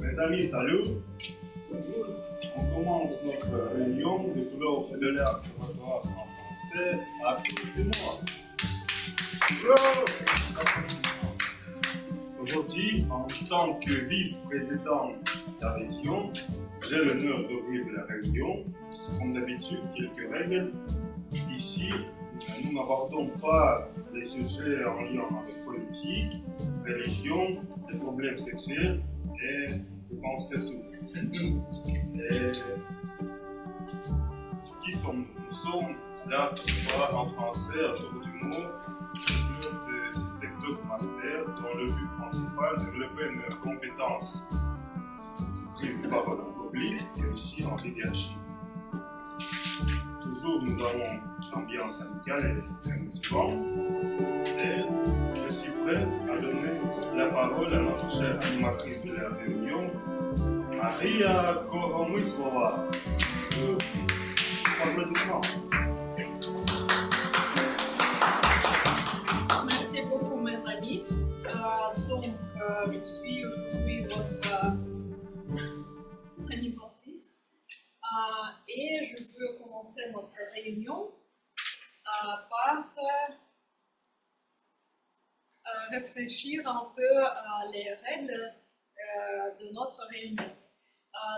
Mes amis, salut. On commence notre réunion de couleur fédéraire en français à côté de moi. Aujourd'hui, en tant que vice-président de la région, j'ai l'honneur d'ouvrir la réunion. Comme d'habitude, quelques règles. Ici, nous n'abordons pas les sujets en lien avec politique, religion, les problèmes sexuels et je pense c'est tout. Et qui sommes-nous? Nous sommes là pour parler en français à sur du mot de système Toastmaster dont le but principal est de développer nos compétences de prise de parole en public et aussi en leadership. Toujours nous avons l'ambiance amicale et très motivante. Et je suis prêt à donner la parole à notre chère animatrice de la réunion, Maria Koromyslova. Applaudissements. Merci beaucoup mes amis. Je suis aujourd'hui votre animatrice et je veux commencer notre réunion par réfléchir un peu les règles de notre réunion.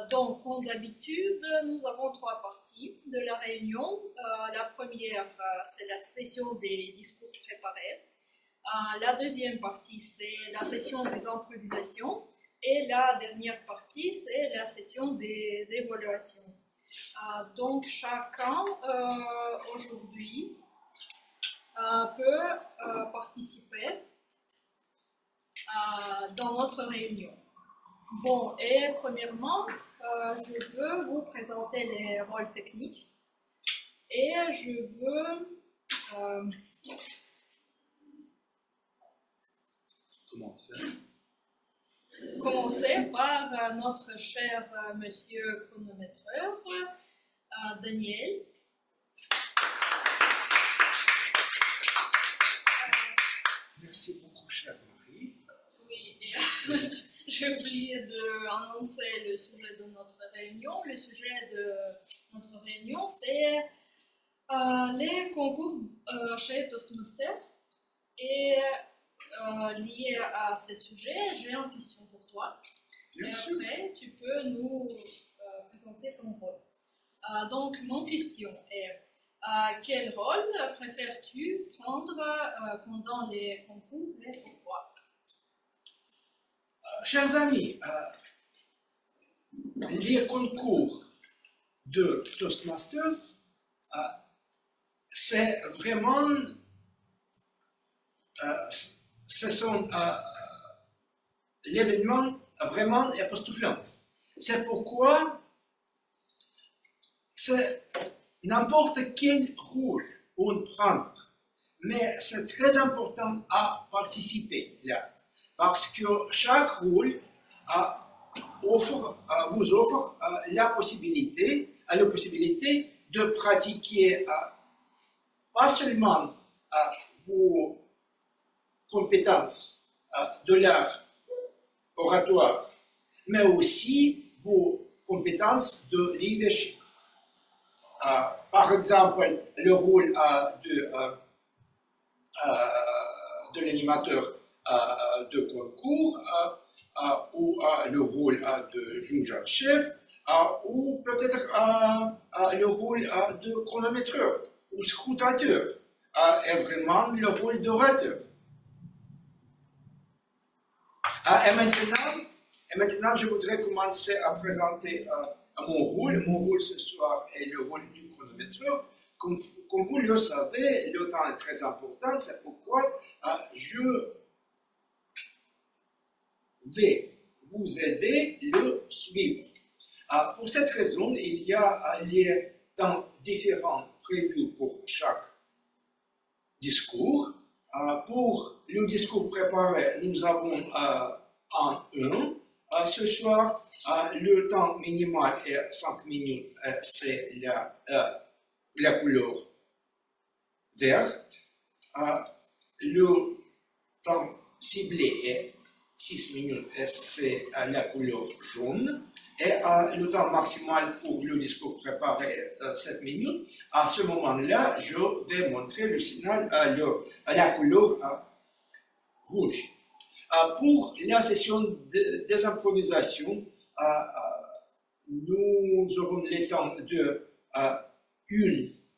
Donc, comme d'habitude, nous avons trois parties de la réunion. La première, c'est la session des discours préparés. La deuxième partie, c'est la session des improvisations. Et la dernière partie, c'est la session des évaluations. Donc, chacun, aujourd'hui, peut participer dans notre réunion. Bon, et premièrement, je veux vous présenter les rôles techniques et je veux commencer par notre cher monsieur chronométreur, Daniel. Merci beaucoup, chère Marie. Oui, j'ai oublié d'annoncer le sujet de notre réunion. Le sujet de notre réunion, c'est les concours chez Toastmaster. Et lié à ce sujet, j'ai une question pour toi. Bien sûr. Après, tu peux nous présenter ton rôle. Donc, mon question est quel rôle préfères-tu prendre pendant les concours et pourquoi? Chers amis, les concours de Toastmasters, c'est vraiment, ce sont l'événement vraiment époustouflant. C'est pourquoi c'est n'importe quel rôle on prend, mais c'est très important à participer là, parce que chaque rôle vous offre la possibilité de pratiquer pas seulement vos compétences de l'art oratoire, mais aussi vos compétences de leadership. Par exemple, le rôle de l'animateur de concours ou le rôle de juge en chef ou peut-être le rôle de chronométreur ou scrutateur et vraiment le rôle d'orateur. Et maintenant, je voudrais commencer à présenter mon rôle. Mon rôle ce soir est le rôle du chronométreur. Comme vous le savez, le temps est très important, c'est pourquoi je vais vous aider à le suivre. Pour cette raison, il y a les temps différents prévus pour chaque discours. Pour le discours préparé, nous avons en 1. Ce soir, le temps minimal est 5 minutes, c'est la couleur verte. Le temps ciblé est 6 minutes, c'est la couleur jaune. Et le temps maximal pour le discours préparé, 7 minutes. À ce moment-là, je vais montrer le signal, la couleur rouge. Pour la session des improvisations, nous aurons le temps de 1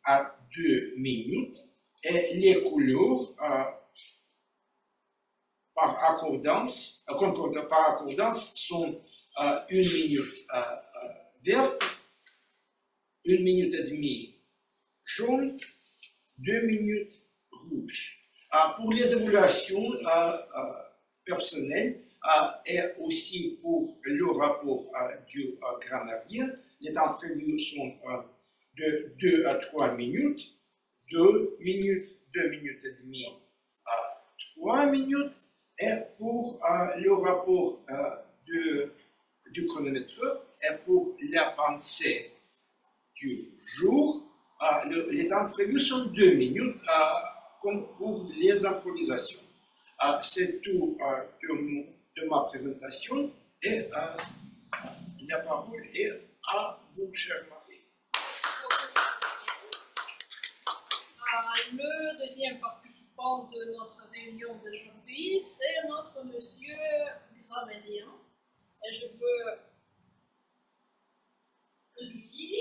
à 2 minutes. Et les couleurs, par accordance, sont 1 minute verte, 1 minute et demie jaune, 2 minutes rouge. Pour les évaluations personnelles et aussi pour le rapport du grammairien, les temps prévus sont de 2 à 3 minutes, 2 minutes, 2 minutes et demie à 3 minutes. Et pour le rapport du chronomètre et pour la pensée du jour, les temps prévus sont 2 minutes, comme pour les improvisations. C'est tout de ma présentation et la parole est à vous, chère Marie. Le deuxième participant de notre réunion d'aujourd'hui, c'est notre monsieur Grammairien. Et je veux lui.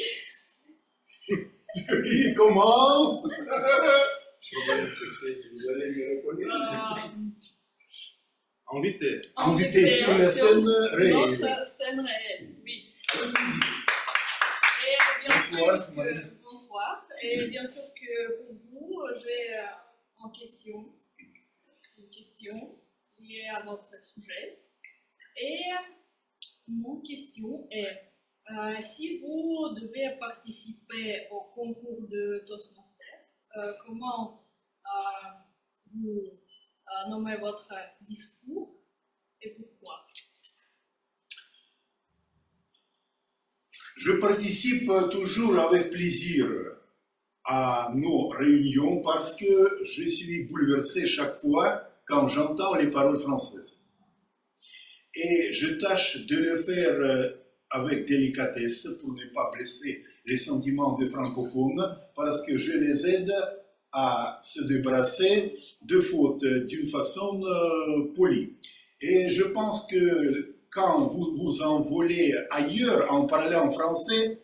Oui, comment? Vous allez me reconnaître. Invité sur la scène réelle. Notre scène réelle, oui. Et bien Bonsoir, sûr Marie. bonsoir. Et bien sûr que pour vous, j'ai une question liée à notre sujet. Et mon question est, si vous devez participer au concours de Toastmaster, comment vous nommez votre discours et pourquoi? Je participe toujours avec plaisir à nos réunions parce que je suis bouleversé chaque fois quand j'entends les paroles françaises. Et je tâche de le faire avec délicatesse pour ne pas blesser les sentiments des francophones parce que je les aide à se débarrasser de fautes d'une façon polie. Et je pense que quand vous vous envolez ailleurs en parlant français,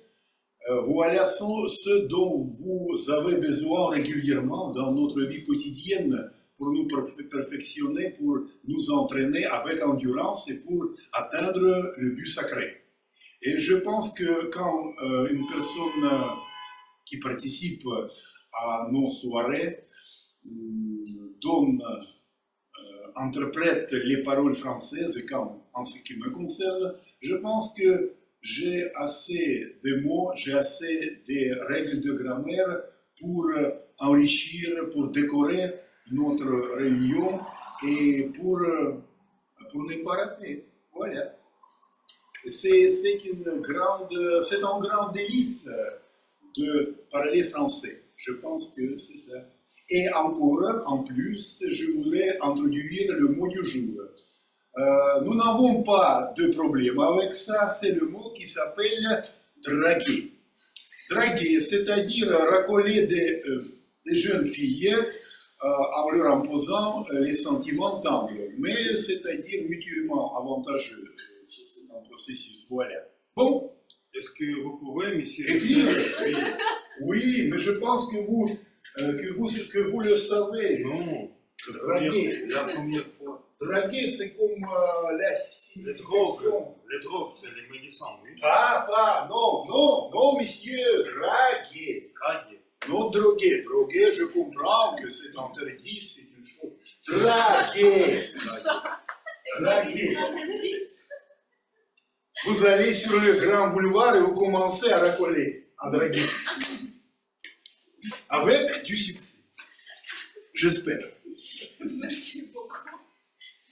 voilà ce dont vous avez besoin régulièrement dans notre vie quotidienne pour nous perfectionner, pour nous entraîner avec endurance et pour atteindre le but sacré. Et je pense que quand une personne qui participe à nos soirées interprète les paroles françaises, et en ce qui me concerne, je pense que j'ai assez de mots, j'ai assez de règles de grammaire pour enrichir, pour décorer notre réunion et pour ne pas rater. Voilà. C'est un grand délice de parler français. Je pense que c'est ça. Et encore, en plus, je voulais introduire le mot du jour. Nous n'avons pas de problème avec ça, c'est le mot qui s'appelle draguer. Draguer, c'est-à-dire racoler des jeunes filles en leur imposant les sentiments tendres, mais c'est-à-dire mutuellement avantageux. C'est un processus, voilà. Bon. Est-ce que vous pouvez, monsieur? Eh bien, oui, mais je pense que vous le savez. Non. Draguer. La première fois. Draguer, c'est comme la Les drogues. Les drogues, c'est les médecins, oui. Non, monsieur, draguer. Draguer. Non, droguer. Droguer, je comprends que c'est interdit, c'est une chose. Draguer. Draguer. Vous allez sur le grand boulevard et vous commencez à racoler, à draguer. Avec du succès. J'espère. Merci beaucoup,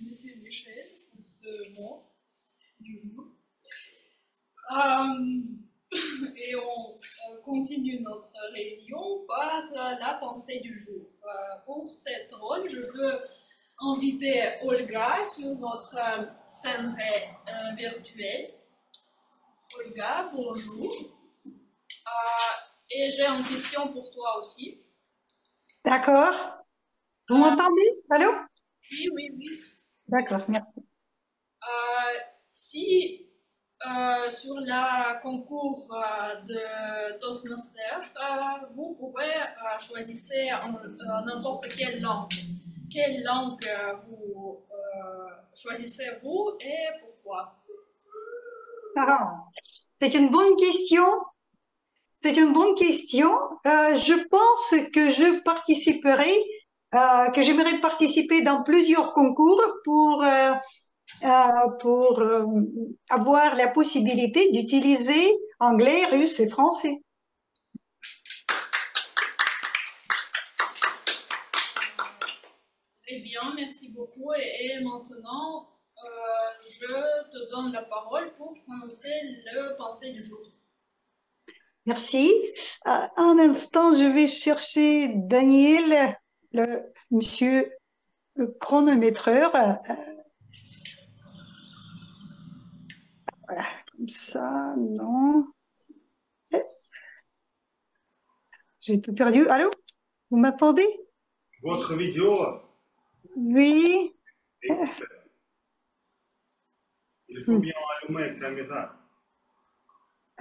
monsieur Michel, pour ce mot du jour. Et on continue notre réunion par la pensée du jour. Pour cette rôle, je veux inviter Olga sur notre scène virtuelle. Olga, bonjour. Et j'ai une question pour toi aussi. D'accord. Vous m'entendez? Allô? Oui, oui, oui. D'accord, merci. Si sur le concours de Toastmaster, vous pouvez choisir n'importe quelle langue. Quelle langue vous choisissez-vous et pourquoi? Ah, c'est une bonne question. C'est une bonne question. Je pense que je participerai, que j'aimerais participer dans plusieurs concours pour avoir la possibilité d'utiliser anglais, russe et français. Très bien, merci beaucoup. Et maintenant, je te donne la parole pour prononcer le pensée du jour. Merci. Un instant, je vais chercher Daniel, monsieur le chronométreur. Voilà, comme ça, non. J'ai tout perdu. Allô? Vous m'entendez? Votre vidéo, Oui. il faut bien allumer la caméra.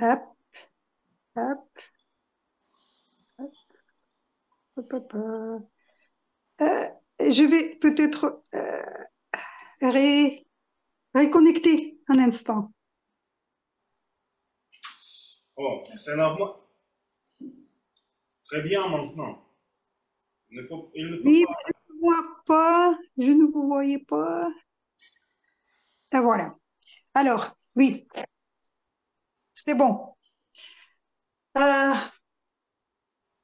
Hop, hop, hop, hop, hop, hop. Je vais peut-être reconnecter un instant. Oh, c'est normal. Très bien maintenant. Il ne faut Oui, pas. je ne vous vois pas. Je ne vous voyais pas. Et voilà. Alors, oui, c'est bon.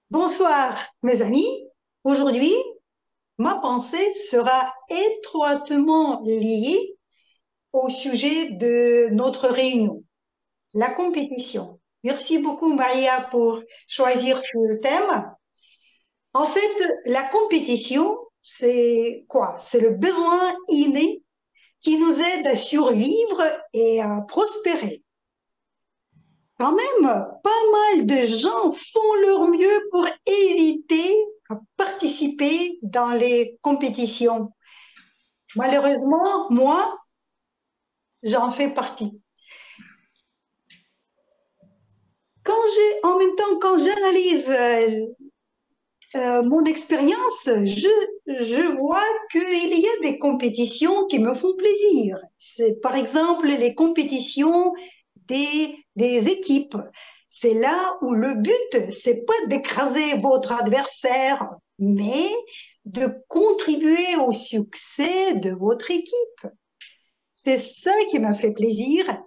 Bonsoir, mes amis. Aujourd'hui, ma pensée sera étroitement liée au sujet de notre réunion, la compétition. Merci beaucoup, Maria, pour choisir ce thème. En fait, la compétition, c'est quoi? C'est le besoin inné qui nous aide à survivre et à prospérer. Quand même, pas mal de gens font leur mieux pour éviter de participer dans les compétitions. Malheureusement, moi, j'en fais partie. En même temps, quand j'analyse mon expérience, je vois qu'il y a des compétitions qui me font plaisir. C'est par exemple les compétitions des équipes. C'est là où le but, c'est pas d'écraser votre adversaire, mais de contribuer au succès de votre équipe. C'est ça qui m'a fait plaisir,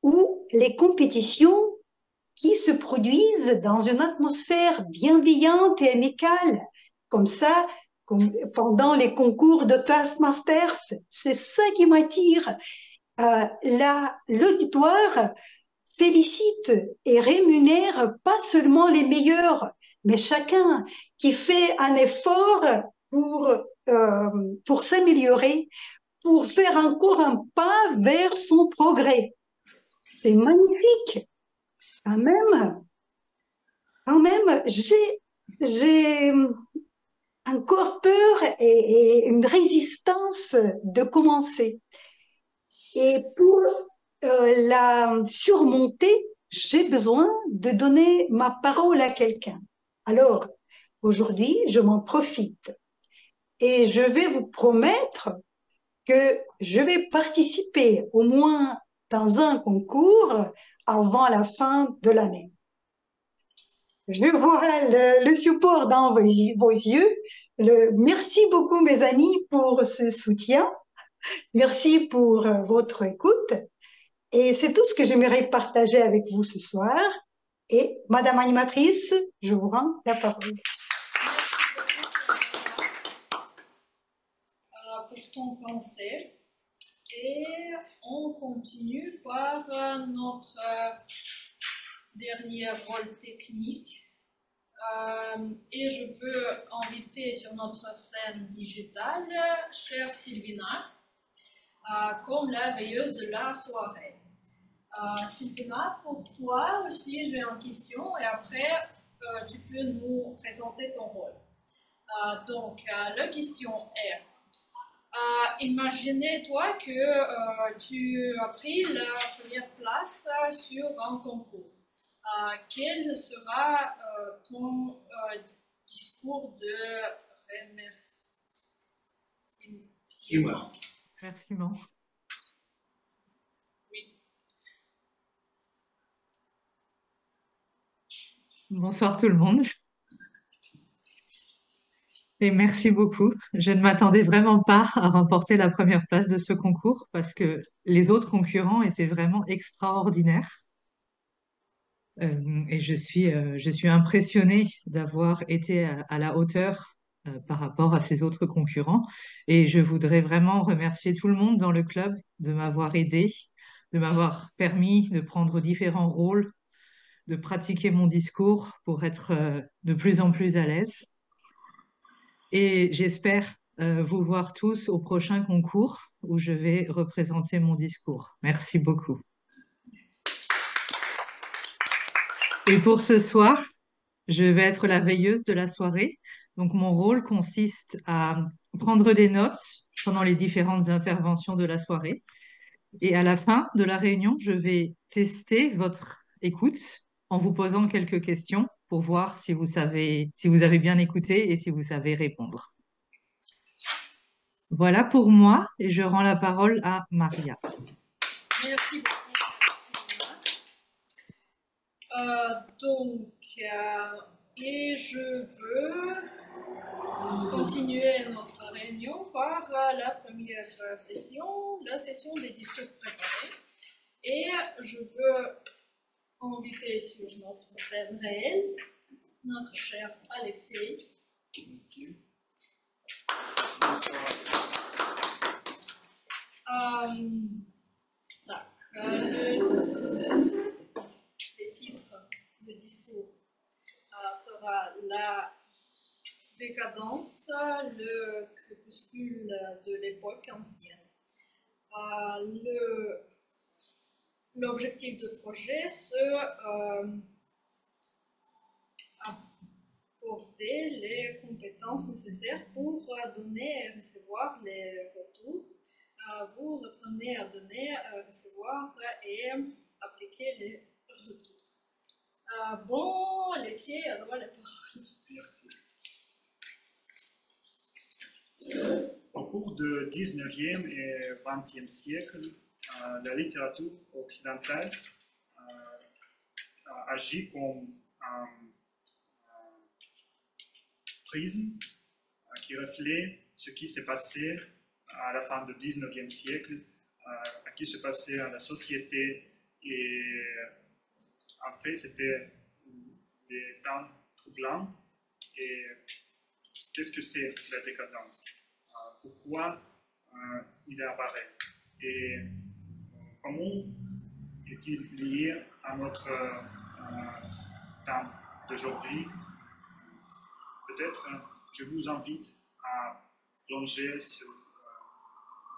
ou les compétitions qui se produisent dans une atmosphère bienveillante et amicale, comme ça, comme pendant les concours de Toastmasters. C'est ça qui m'attire. L'auditoire félicite et rémunère pas seulement les meilleurs, mais chacun qui fait un effort pour s'améliorer, pour faire encore un pas vers son progrès. C'est magnifique. Quand même, j'ai encore peur et une résistance de commencer. Et pour la surmonter, j'ai besoin de donner ma parole à quelqu'un. Alors, aujourd'hui, je m'en profite et je vais vous promettre que je vais participer au moins dans un concours avant la fin de l'année. Je vois le support dans vos yeux. Merci beaucoup, mes amis, pour ce soutien. Merci pour votre écoute. Et c'est tout ce que j'aimerais partager avec vous ce soir. Et Madame animatrice, je vous rends la parole. Pour ton pensée. Et on continue par notre dernier rôle technique. Et je veux inviter sur notre scène digitale chère Sylvina, comme la veilleuse de la soirée. Sylvina, pour toi aussi, j'ai une question et après, tu peux nous présenter ton rôle. Donc, la question est, imaginez-toi que tu as pris la première place sur un concours. Quel sera ton discours de remerciement? Remerciement. Oui. Bonsoir tout le monde et merci beaucoup. Je ne m'attendais vraiment pas à remporter la première place de ce concours parce que les autres concurrents étaient vraiment extraordinaires. Et je suis impressionnée d'avoir été à la hauteur par rapport à ces autres concurrents. Et je voudrais vraiment remercier tout le monde dans le club de m'avoir aidé, de m'avoir permis de prendre différents rôles, de pratiquer mon discours pour être de plus en plus à l'aise. Et j'espère vous voir tous au prochain concours où je vais représenter mon discours. Merci beaucoup. Et pour ce soir, je vais être la veilleuse de la soirée. Donc, mon rôle consiste à prendre des notes pendant les différentes interventions de la soirée. Et à la fin de la réunion, je vais tester votre écoute en vous posant quelques questions pour voir si vous savez, si vous avez bien écouté et si vous savez répondre. Voilà pour moi et je rends la parole à Maria. Merci beaucoup. Et je veux continuer notre réunion par la première session, la session des discours préparés. Et je veux inviter sur notre scène réelle notre cher Alexei. Merci. Le titre du discours sera la décadence, le crépuscule de l'époque ancienne. L'objectif du projet, c'est apporter les compétences nécessaires pour donner et recevoir les retours. Vous apprenez à donner, à recevoir et appliquer les retours. Bon, Alexis, à toi la parole. Merci. Au cours du 19e et 20e siècle, la littérature occidentale agit comme un prisme qui reflète ce qui s'est passé à la fin du 19e siècle, ce qui se passait dans la société. Et en fait, c'était des temps troublants. Et qu'est-ce que c'est la décadence? Pourquoi il apparaît? Et comment est-il lié à notre temps d'aujourd'hui? Peut-être je vous invite à plonger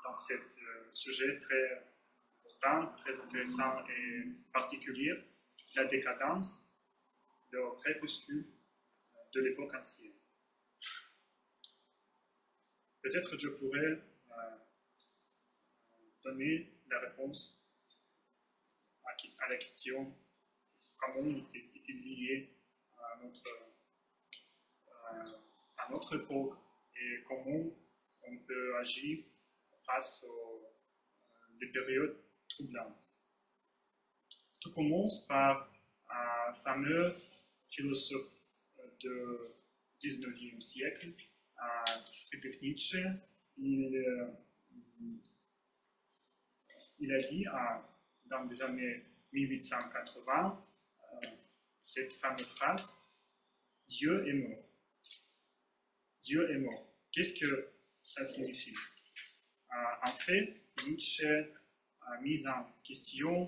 dans ce sujet très important, très intéressant et particulier, la décadence, le crépuscule de l'époque ancienne. Peut-être je pourrais donner la réponse à la question comment est-il lié à notre époque et comment on peut agir face aux des périodes troublantes. Tout commence par un fameux philosophe du 19e siècle, Friedrich Nietzsche. Il a dit dans les années 1880 cette fameuse phrase: Dieu est mort. Dieu est mort. Qu'est-ce que ça signifie? En fait, Nietzsche a mis en question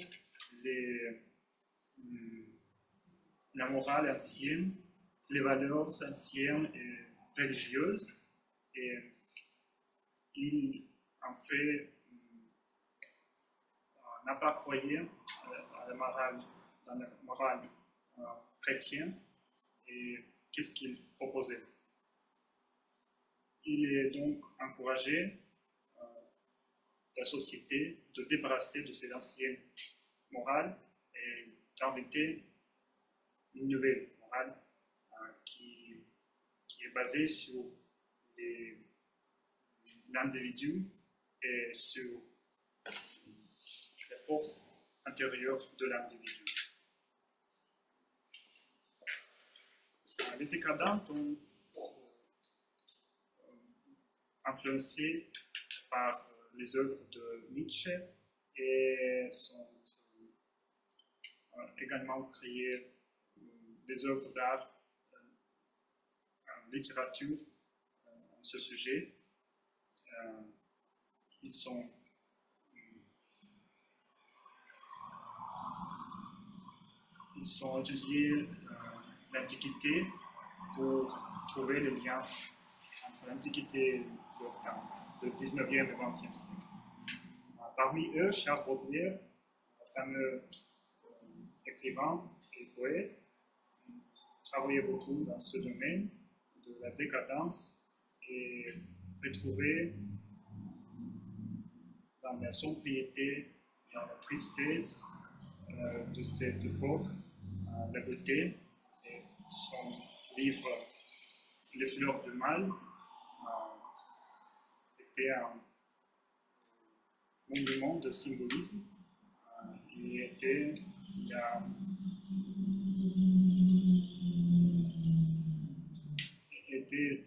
la morale ancienne, les valeurs anciennes et religieuses. Et il, en fait, n'a pas croyé à la morale, dans la morale chrétienne. Et qu'est-ce qu'il proposait? Il est donc encouragé la société de débarrasser de ces anciennes morales et d'inventer une nouvelle morale qui est basée sur l'individu et sur la force intérieure de l'individu. Les décadents ont influencés par les œuvres de Nietzsche et sont également créé des œuvres d'art en littérature à ce sujet. Ils ont étudié l'Antiquité pour trouver les liens entre l'Antiquité et leur temps, le 19e et 20e siècle. Parmi eux, Charles Baudelaire, le fameux écrivain et poète, travaillait beaucoup dans ce domaine de la décadence et retrouvait dans la sobriété, dans la tristesse de cette époque, la beauté. Et son livre Les fleurs du mal était un monument de symbolisme. Il était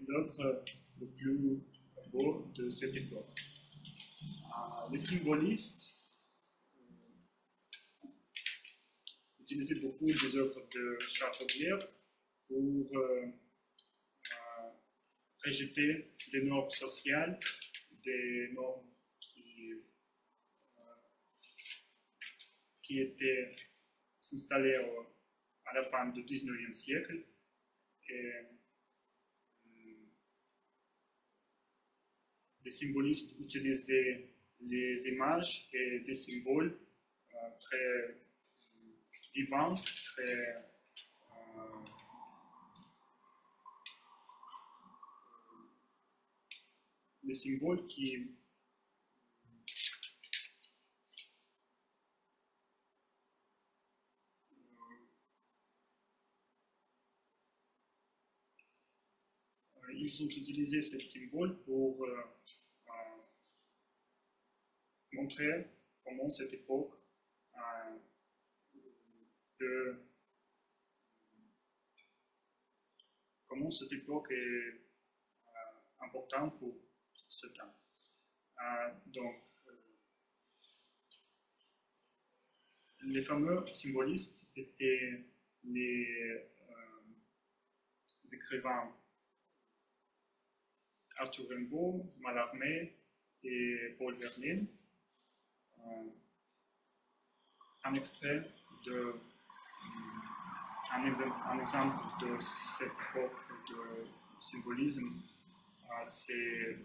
l'œuvre le plus beau de cette époque. Les symbolistes utilisaient beaucoup des œuvres de Charles Baudelaire pour rejeter des normes sociales, des normes qui étaient installées à la fin du 19e siècle. Et les symbolistes utilisaient les images et des symboles très divins, très les symboles qui ils ont utilisé ces symboles pour montrer comment cette époque est importante pour ce temps. Donc, les fameux symbolistes étaient les écrivains Arthur Rimbaud, Mallarmé et Paul Verlaine. Un extrait un exemple de cette époque de symbolisme, c'est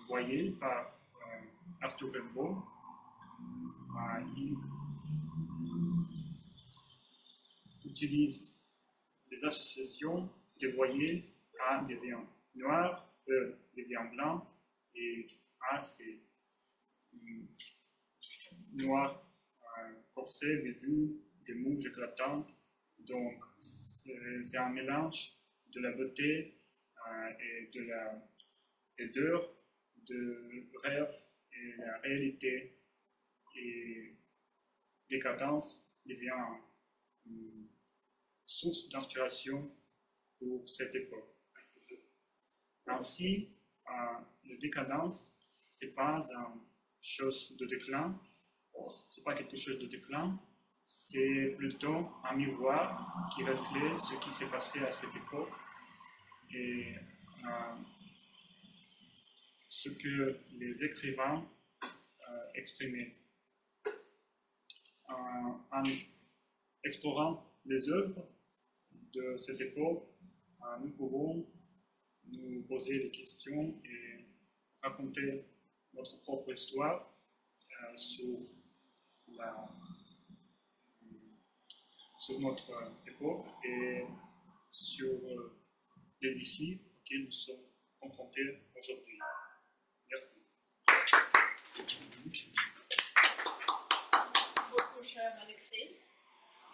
Voyez par Arthur Rimbaud. Il utilise les associations des voyelles à des liens noirs, des liens blancs, et A c'est noir, corsé, velu, des mouches éclatantes. Donc c'est un mélange de la beauté et de la laideur, de rêve et la réalité, et décadence devient une source d'inspiration pour cette époque. Ainsi, la décadence, ce n'est pas une chose de déclin, c'est pas quelque chose de déclin, c'est plutôt un miroir qui reflète ce qui s'est passé à cette époque et ce que les écrivains exprimaient. En explorant les œuvres de cette époque, nous pourrons nous poser des questions et raconter notre propre histoire sur notre époque et sur les défis auxquels nous sommes confrontés aujourd'hui. Merci. Merci beaucoup, cher Alexei.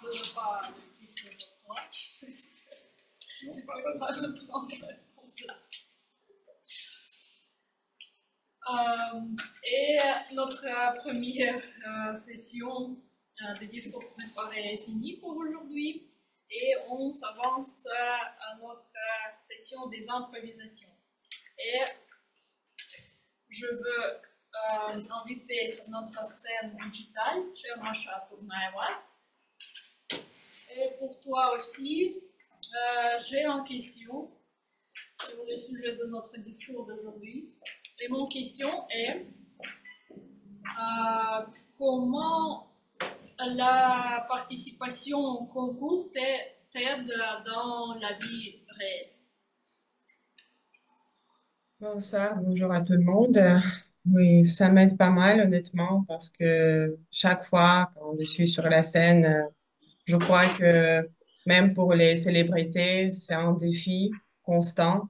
Je ne veux pas le dire sur toi. Non, Tu peux pas prendre de en place. Et notre première session de discours préparé est finie pour aujourd'hui. Et on s'avance à notre session des improvisations. Et je veux inviter sur notre scène digitale, cher Masha Tournaewa. Et pour toi aussi, j'ai une question sur le sujet de notre discours d'aujourd'hui. Et mon question est comment la participation au concours t'aide dans la vie réelle? Bonsoir, bonjour à tout le monde. Oui, ça m'aide pas mal, honnêtement, parce que chaque fois quand je suis sur la scène, je crois que même pour les célébrités, c'est un défi constant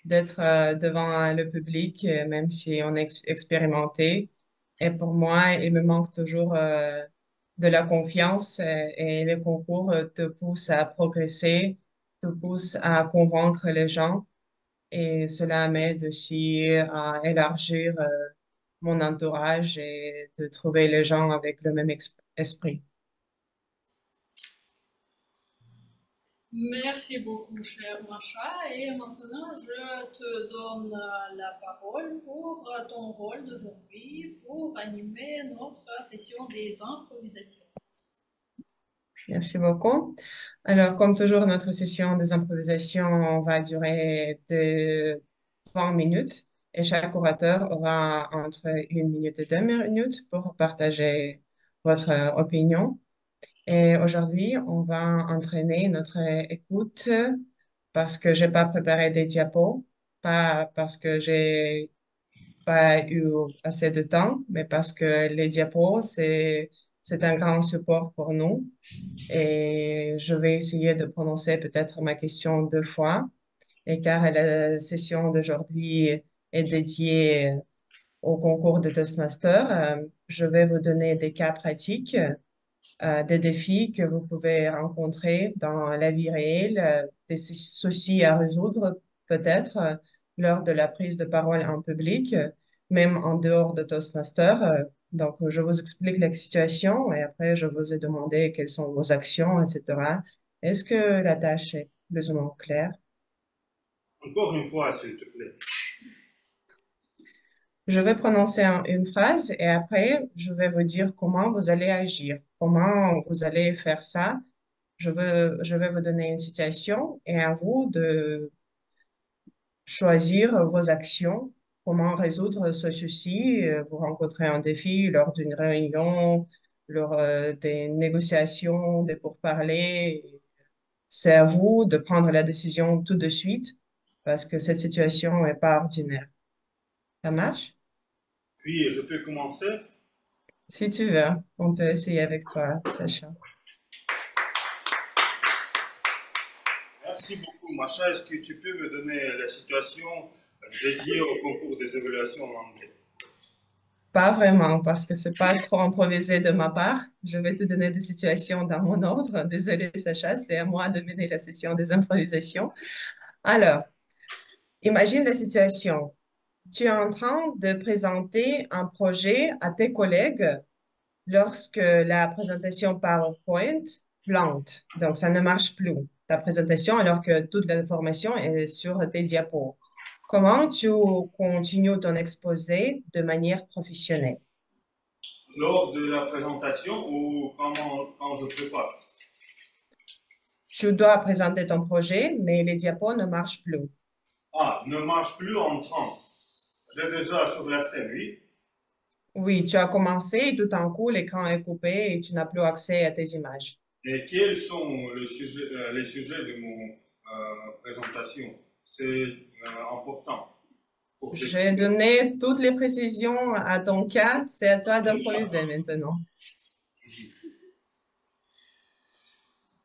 d'être devant le public, même si on est expérimenté. Et pour moi, il me manque toujours de la confiance et le concours te pousse à progresser, te pousse à convaincre les gens. Et cela m'aide aussi à élargir mon entourage et de trouver les gens avec le même esprit. Merci beaucoup, cher Masha. Et maintenant, je te donne la parole pour ton rôle d'aujourd'hui pour animer notre session des improvisations. Merci beaucoup. Alors, comme toujours, notre session des improvisations va durer de 20 minutes et chaque orateur aura entre 1 minute et 2 minutes pour partager votre opinion. Et aujourd'hui, on va entraîner notre écoute parce que j'ai pas préparé des diapos, pas parce que j'ai pas eu assez de temps, mais parce que les diapos, c'est un grand support pour nous. Et je vais essayer de prononcer peut-être ma question 2 fois. Et car la session d'aujourd'hui est dédiée au concours de Toastmaster, je vais vous donner des cas pratiques, des défis que vous pouvez rencontrer dans la vie réelle, des soucis à résoudre peut-être lors de la prise de parole en public, même en dehors de Toastmaster. Donc, je vous explique la situation et après, je vous ai demandé quelles sont vos actions, etc. Est-ce que la tâche est plus ou moins claire? Encore une fois, s'il te plaît. Je vais prononcer une phrase et après, je vais vous dire comment vous allez agir, comment vous allez faire ça. Je vais vous donner une situation et à vous de choisir vos actions, comment résoudre ce souci. Vous rencontrez un défi lors d'une réunion, lors des négociations, des pourparlers. C'est à vous de prendre la décision tout de suite parce que cette situation n'est pas ordinaire. Ça marche? Puis, je peux commencer. Si tu veux, on peut essayer avec toi, Sacha. Merci beaucoup, Macha. Est-ce que tu peux me donner la situation dédiée au concours des évaluations en anglais? Pas vraiment, parce que c'est pas trop improvisé de ma part. Je vais te donner des situations dans mon ordre. Désolée, Sacha, c'est à moi de mener la session des improvisations. Alors, imagine la situation. Tu es en train de présenter un projet à tes collègues lorsque la présentation PowerPoint plante. Donc, ça ne marche plus, ta présentation, alors que toute l'information est sur tes diapos. Comment tu continues ton exposé de manière professionnelle? Lors de la présentation ou quand je prépare? Tu dois présenter ton projet, mais les diapos ne marchent plus. Ah, ne marche plus en train. J'ai déjà sur la scène, oui. Oui, tu as commencé et tout d'un coup, l'écran est coupé et tu n'as plus accès à tes images. Et quels sont les sujets de présentation. C'est important. Pour J'ai donné toutes les précisions à ton cas. C'est à toi d'improviser maintenant.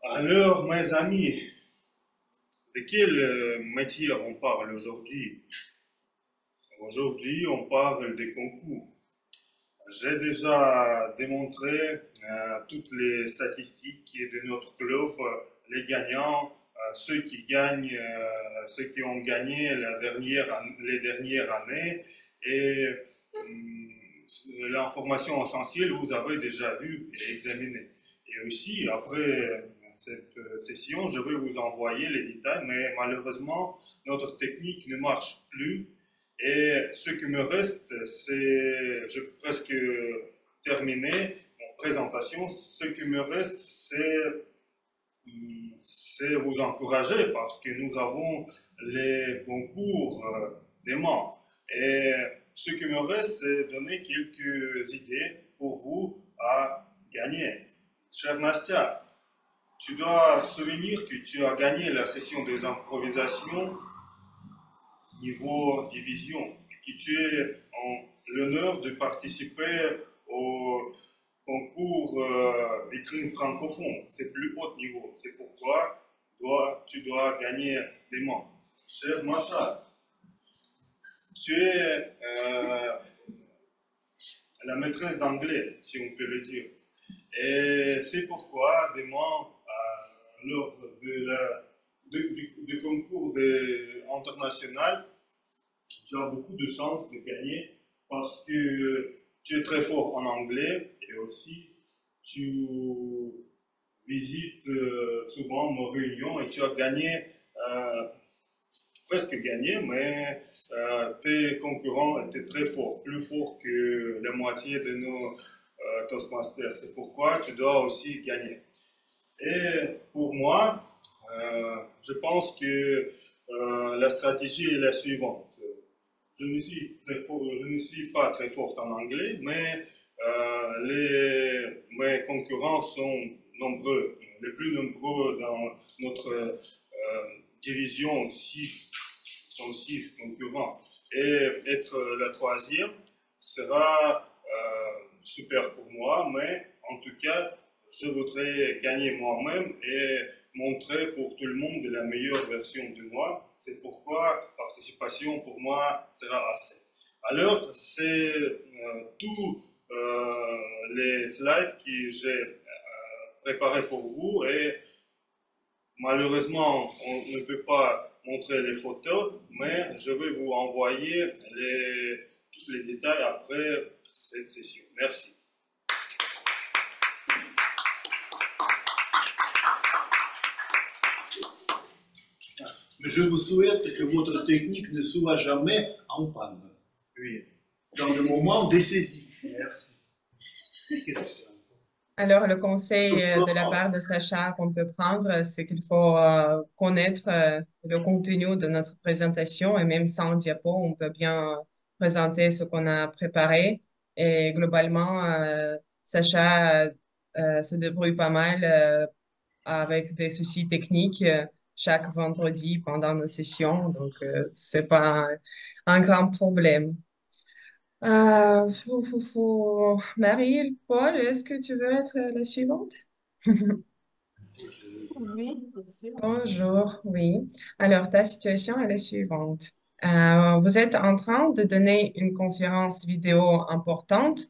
Alors, mes amis, de quel métier on parle aujourd'hui? Aujourd'hui, on parle des concours. J'ai déjà démontré toutes les statistiques de notre club, les gagnants, ceux qui gagnent, ceux qui ont gagné les dernières années. Et l'information essentielle, vous avez déjà vu et examiné. Et aussi, après cette session, je vais vous envoyer les détails, mais malheureusement, notre technique ne marche plus. Et ce qui me reste, c'est, je peux presque terminer mon présentation, ce qui me reste, c'est vous encourager parce que nous avons les concours des membres. Et ce qui me reste, c'est donner quelques idées pour vous à gagner. Chère Nastia, tu dois souvenir que tu as gagné la session des improvisations niveau division, et que tu es en l'honneur de participer au concours vitrine francophone. C'est plus haut niveau. C'est pourquoi tu dois gagner des membres. Cher Macha, tu es la maîtresse d'anglais, si on peut le dire. Et c'est pourquoi demain, lors du concours international, tu as beaucoup de chances de gagner parce que tu es très fort en anglais et aussi tu visites souvent nos réunions et tu as gagné, presque gagné, mais tes concurrents étaient très forts, plus forts que la moitié de nos Toastmasters. C'est pourquoi tu dois aussi gagner. Et pour moi, je pense que la stratégie est la suivante. Je ne suis pas très forte en anglais, mais mes concurrents sont nombreux, les plus nombreux dans notre division, sont 6 concurrents. Et être la troisième sera super pour moi, mais en tout cas, je voudrais gagner moi-même et montrer pour tout le monde la meilleure version de moi. C'est pourquoi participation pour moi sera assez. Alors, c'est tous les slides que j'ai préparés pour vous et malheureusement, on ne peut pas montrer les photos, mais je vais vous envoyer tous les détails après cette session. Merci. Je vous souhaite que votre technique ne soit jamais en panne. Oui. Dans le moment décisif. Merci. Qu'est-ce que c'est? Alors, le conseil de la part de Sacha qu'on peut prendre, c'est qu'il faut connaître le contenu de notre présentation et même sans diapo, on peut bien présenter ce qu'on a préparé. Et globalement, Sacha se débrouille pas mal avec des soucis techniques chaque vendredi pendant nos sessions, donc c'est pas un grand problème. Marie, Paul, est-ce que tu veux être la suivante? Oui, bien sûr. Bonjour, oui. Alors, ta situation est la suivante. Vous êtes en train de donner une conférence vidéo importante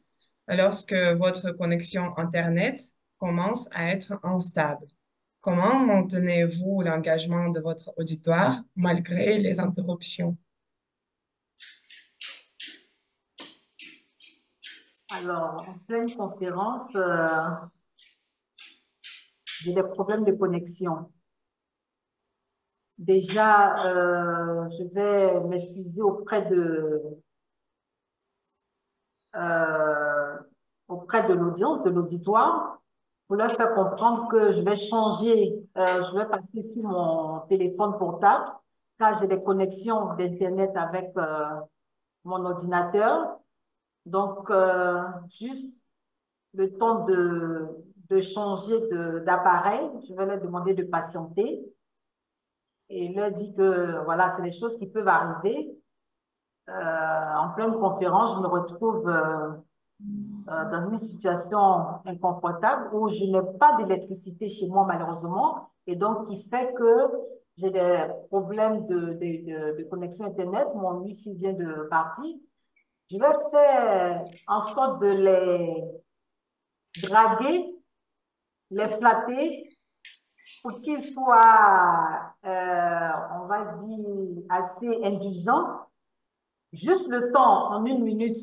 lorsque votre connexion Internet commence à être instable. Comment maintenez-vous l'engagement de votre auditoire malgré les interruptions? Alors, en pleine conférence, j'ai des problèmes de connexion. Déjà, je vais m'excuser auprès de l'audience, de l'auditoire, pour leur faire comprendre que je vais changer, je vais passer sur mon téléphone portable, car j'ai des connexions d'Internet avec mon ordinateur. Donc, juste le temps de changer d'appareil, je vais leur demander de patienter. et leur dit que voilà, c'est des choses qui peuvent arriver. En pleine conférence, je me retrouve dans une situation inconfortable où je n'ai pas d'électricité chez moi malheureusement et donc qui fait que j'ai des problèmes de connexion Internet. Mon Wi-Fi vient de partir. Je vais faire en sorte de les draguer, les flatter pour qu'ils soient, on va dire, assez indulgents. Juste le temps, en 1 minute,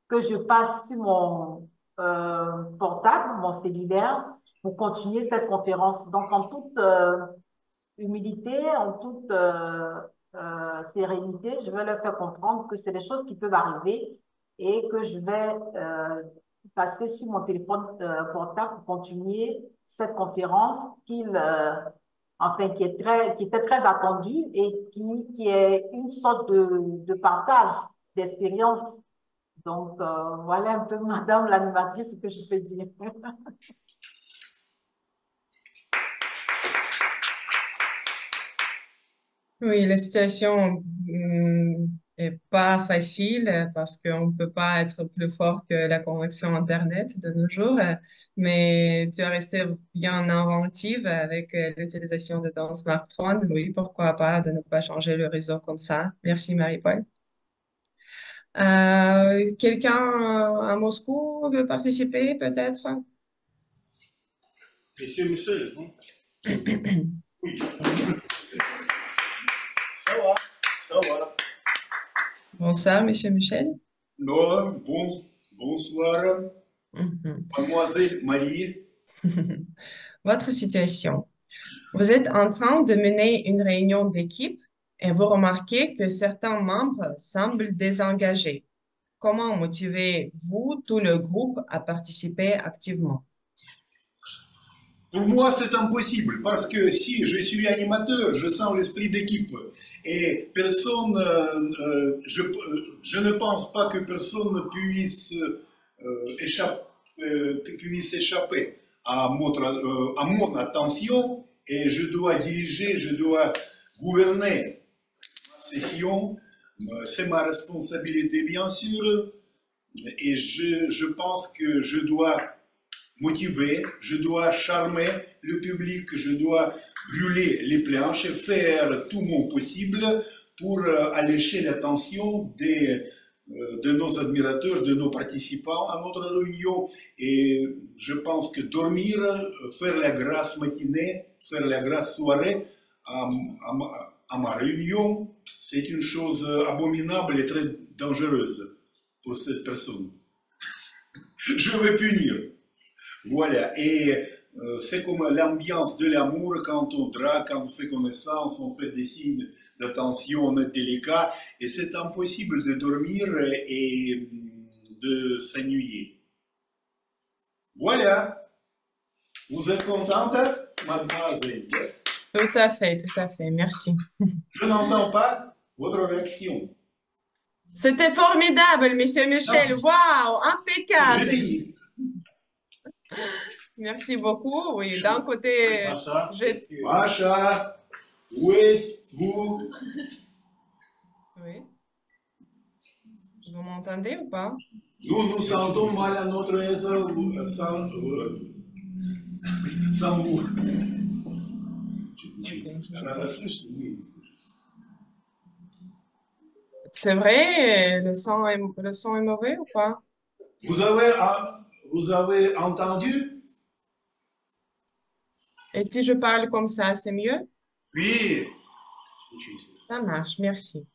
que je passe sur mon portable, mon cellulaire, pour continuer cette conférence. Donc, en toute humilité, en toute sérénité, je vais leur faire comprendre que c'est des choses qui peuvent arriver et que je vais passer sur mon téléphone portable pour continuer cette conférence enfin, qui était très attendue et qui est une sorte de partage d'expérience. Donc, voilà un peu, Madame l'animatrice, ce que je peux dire. Oui, la situation est pas facile parce qu'on ne peut pas être plus fort que la connexion Internet de nos jours, mais tu as resté bien inventive avec l'utilisation de ton smartphone. Oui, pourquoi pas de ne pas changer le réseau comme ça. Merci, Marie-Paul. Quelqu'un à Moscou veut participer, peut-être? Monsieur Michel, non? Oui. Ça va, ça va. Bonsoir, Monsieur Michel. Non, bonsoir, Mhm. mademoiselle Marie. Votre situation. Vous êtes en train de mener une réunion d'équipe et vous remarquez que certains membres semblent désengagés. Comment motivez-vous tout le groupe à participer activement? Pour moi, c'est impossible parce que si je suis animateur, je sens l'esprit d'équipe et personne, je ne pense pas que personne puisse échapper à mon attention et je dois diriger, je dois gouverner ma session. C'est ma responsabilité, bien sûr, et je pense que je dois motiver, je dois charmer le public, je dois brûler les planches et faire tout mon possible pour allécher l'attention de nos admirateurs, de nos participants à notre réunion. Et je pense que dormir, faire la grasse matinée, faire la grasse soirée à ma réunion, c'est une chose abominable et très dangereuse pour cette personne. Je vais punir. Voilà, et c'est comme l'ambiance de l'amour quand on drague, quand on fait connaissance, on fait des signes d'attention, on est délicat, et c'est impossible de dormir et de s'ennuyer. Voilà, vous êtes contente, mademoiselle? Tout à fait, merci. Je n'entends pas votre réaction. C'était formidable, Monsieur Michel. Waouh, J'ai impeccable. fini. Merci beaucoup. Oui, d'un côté, Macha, Macha, où êtes-vous? Oui. Vous m'entendez ou pas? Nous sentons mal à notre aise sans vous. C'est vrai, le son est mauvais ou pas? Vous avez entendu? Et si je parle comme ça, c'est mieux? Oui, Ça marche, merci.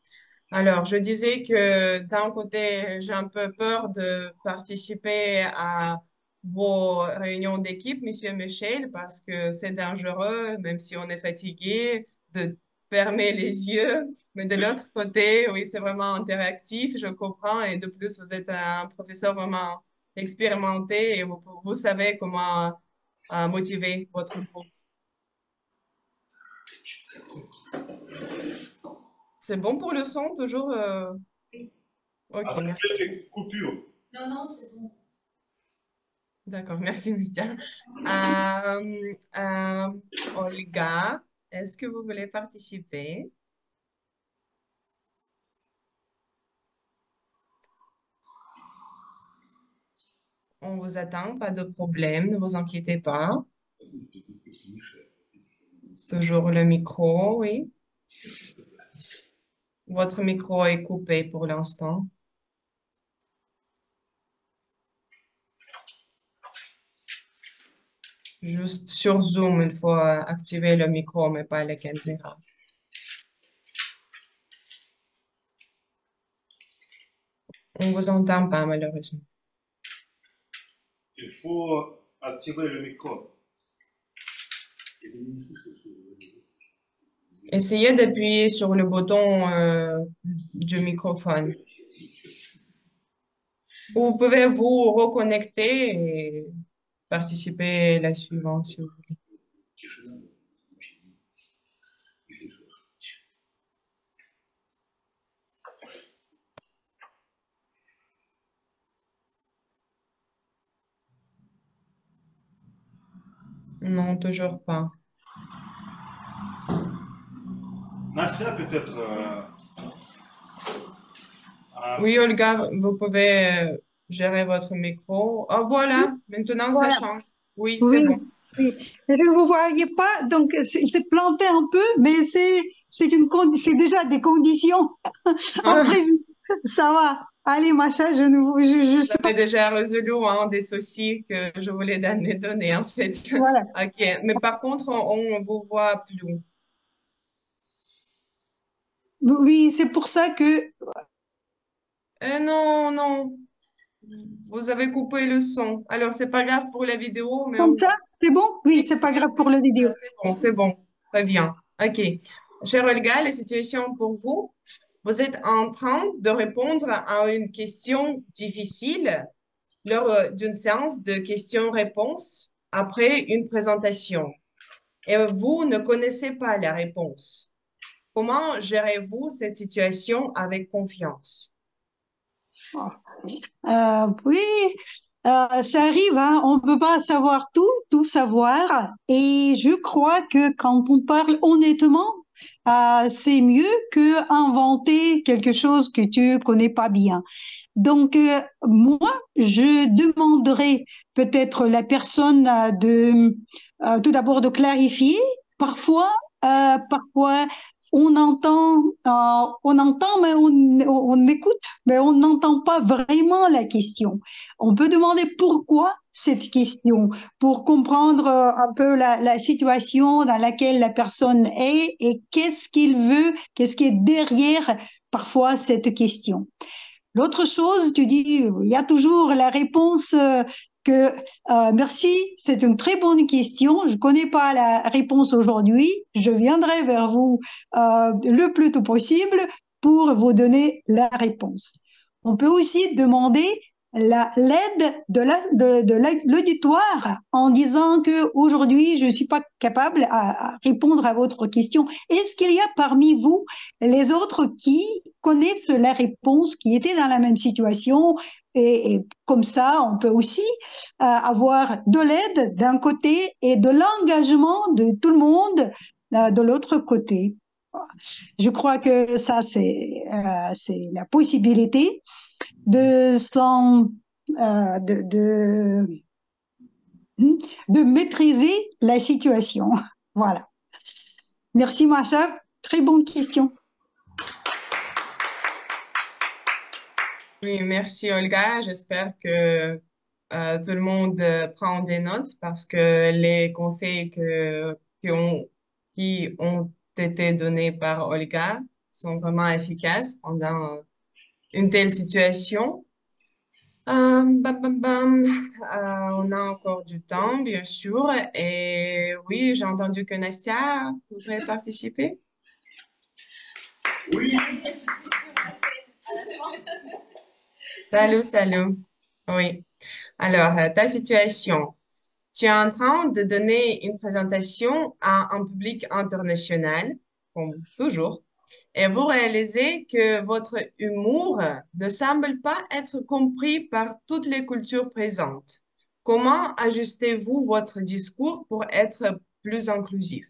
Alors, je disais que d'un côté, j'ai un peu peur de participer à vos réunions d'équipe, Monsieur Michel, parce que c'est dangereux, même si on est fatigué, de fermer les yeux. Mais de l'autre côté, oui, c'est vraiment interactif, je comprends. Et de plus, vous êtes un professeur vraiment expérimenté et vous savez comment motiver votre groupe. C'est bon pour le son, toujours? Oui. Ok, avec merci. quelques coupures. Non, c'est bon. D'accord, merci, Nastia. Olga, est-ce que vous voulez participer? On vous attend, pas de problème, ne vous inquiétez pas. Toujours le micro, oui. Votre micro est coupé pour l'instant. Juste sur Zoom, il faut activer le micro, mais pas la caméra. On ne vous entend pas, malheureusement. Il faut activer le micro. Essayez d'appuyer sur le bouton du microphone. Vous pouvez vous reconnecter et participer à la suivante, si vous voulez. Non, toujours pas. Nastia, peut-être. Oui, Olga, vous pouvez gérer votre micro. Ah, voilà, maintenant ça Voilà. change. Oui, Oui, c'est bon. oui. Je ne vous voyais pas, donc il s'est planté un peu, mais c'est déjà des conditions imprévues. Ça va. Allez, Macha, je Vous sais pas. avez déjà résolu des soucis que je voulais donner, en fait. Voilà. OK. Mais par contre, on ne vous voit plus. Oui, c'est pour ça que, Non, non. Vous avez coupé le son. Alors, c'est pas grave pour la vidéo, mais comme ça, c'est bon? Oui, c'est pas grave pour la vidéo. ça, c'est bon, c'est bon. Très bien. OK. Cher Olga, la situation pour vous, vous êtes en train de répondre à une question difficile lors d'une séance de questions-réponses après une présentation. Et vous ne connaissez pas la réponse. Comment gérez-vous cette situation avec confiance? Oui, ça arrive, hein. On ne peut pas savoir tout savoir. Et je crois que quand on parle honnêtement, c'est mieux que inventer quelque chose que tu connais pas bien. Donc, moi, je demanderais peut-être la personne tout d'abord de clarifier. Parfois, parfois, on entend, mais on écoute, mais on n'entend pas vraiment la question. On peut demander pourquoi cette question, pour comprendre un peu la situation dans laquelle la personne est et qu'est-ce qu'il veut, qu'est-ce qui est derrière parfois cette question. L'autre chose, tu dis, il y a toujours la réponse que merci, c'est une très bonne question. Je connais pas la réponse aujourd'hui. Je viendrai vers vous le plus tôt possible pour vous donner la réponse. On peut aussi demander l'aide de l'auditoire en disant que aujourd'hui je ne suis pas capable à répondre à votre question. Est-ce qu'il y a parmi vous les autres qui connaissent la réponse, qui étaient dans la même situation et comme ça, on peut aussi avoir de l'aide d'un côté et de l'engagement de tout le monde de l'autre côté. Je crois que ça, c'est la possibilité de, s'en, de maîtriser la situation. Voilà. Merci, Macha. Très bonne question. Oui, merci Olga. J'espère que tout le monde prend des notes parce que les conseils qui ont été donnés par Olga sont vraiment efficaces pendant une telle situation. Bam, bam, bam. On a encore du temps, bien sûr. Et oui, j'ai entendu que Nastia voudrait participer. Oui, Salut, salut. Oui. Alors, ta situation. Tu es en train de donner une présentation à un public international, comme toujours, et vous réalisez que votre humour ne semble pas être compris par toutes les cultures présentes. Comment ajustez-vous votre discours pour être plus inclusif?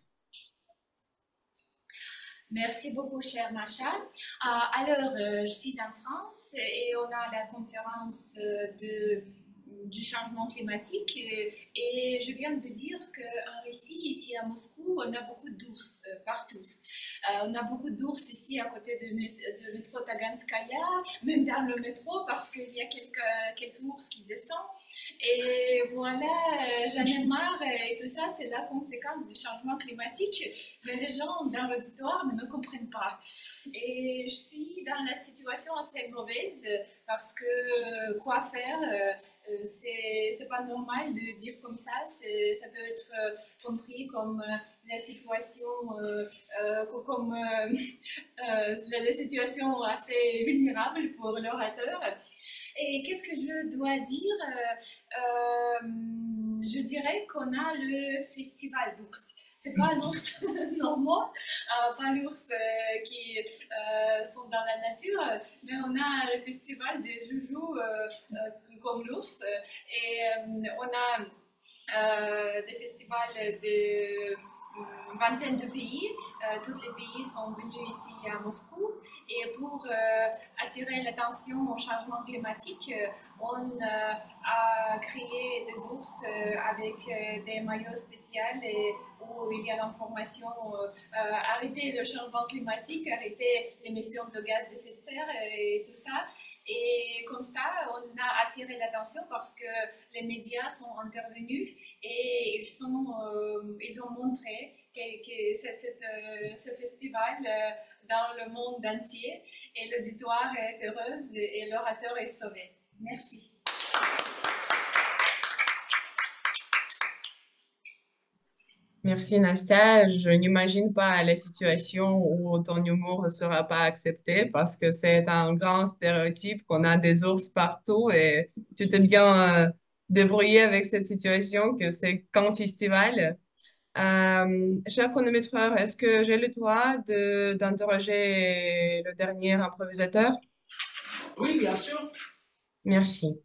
Merci beaucoup, chère Macha. Je suis en France et on a la conférence du changement climatique et je viens de dire qu'en Russie, ici à Moscou, on a beaucoup d'ours partout. On a beaucoup d'ours ici à côté de métro Taganskaya, même dans le métro parce qu'il y a quelques ours qui descendent. Et voilà, j'en ai marre et tout ça, c'est la conséquence du changement climatique. Mais les gens dans l'auditoire ne me comprennent pas. Et je suis dans la situation assez mauvaise parce que quoi faire, c'est pas normal de dire comme ça. Ça peut être compris comme la situation, la situation assez vulnérable pour l'orateur. Et qu'est-ce que je dois dire? Je dirais qu'on a le festival d'ours. C'est pas l'ours normaux, pas l'ours qui sont dans la nature, mais on a le festival des joujoux comme l'ours. Et on a des festivals de vingtaine de pays. Tous les pays sont venus ici à Moscou. Et pour attirer l'attention au changement climatique, on a créé des ours avec des maillots spéciaux où il y a l'information arrêter le changement climatique, arrêter l'émission de gaz à effet de serre et tout ça. Et comme ça, on a attiré l'attention parce que les médias sont intervenus et ils ont montré que ce festival dans le monde entier et l'auditoire est heureuse et l'orateur est sauvé. Merci. Merci Nastia. Je n'imagine pas la situation où ton humour ne sera pas accepté parce que c'est un grand stéréotype qu'on a des ours partout et tu t'es bien débrouillé avec cette situation que c'est qu'un festival. Cher chronométreur, est-ce que j'ai le droit d'interroger le dernier improvisateur? Oui, bien sûr. Merci.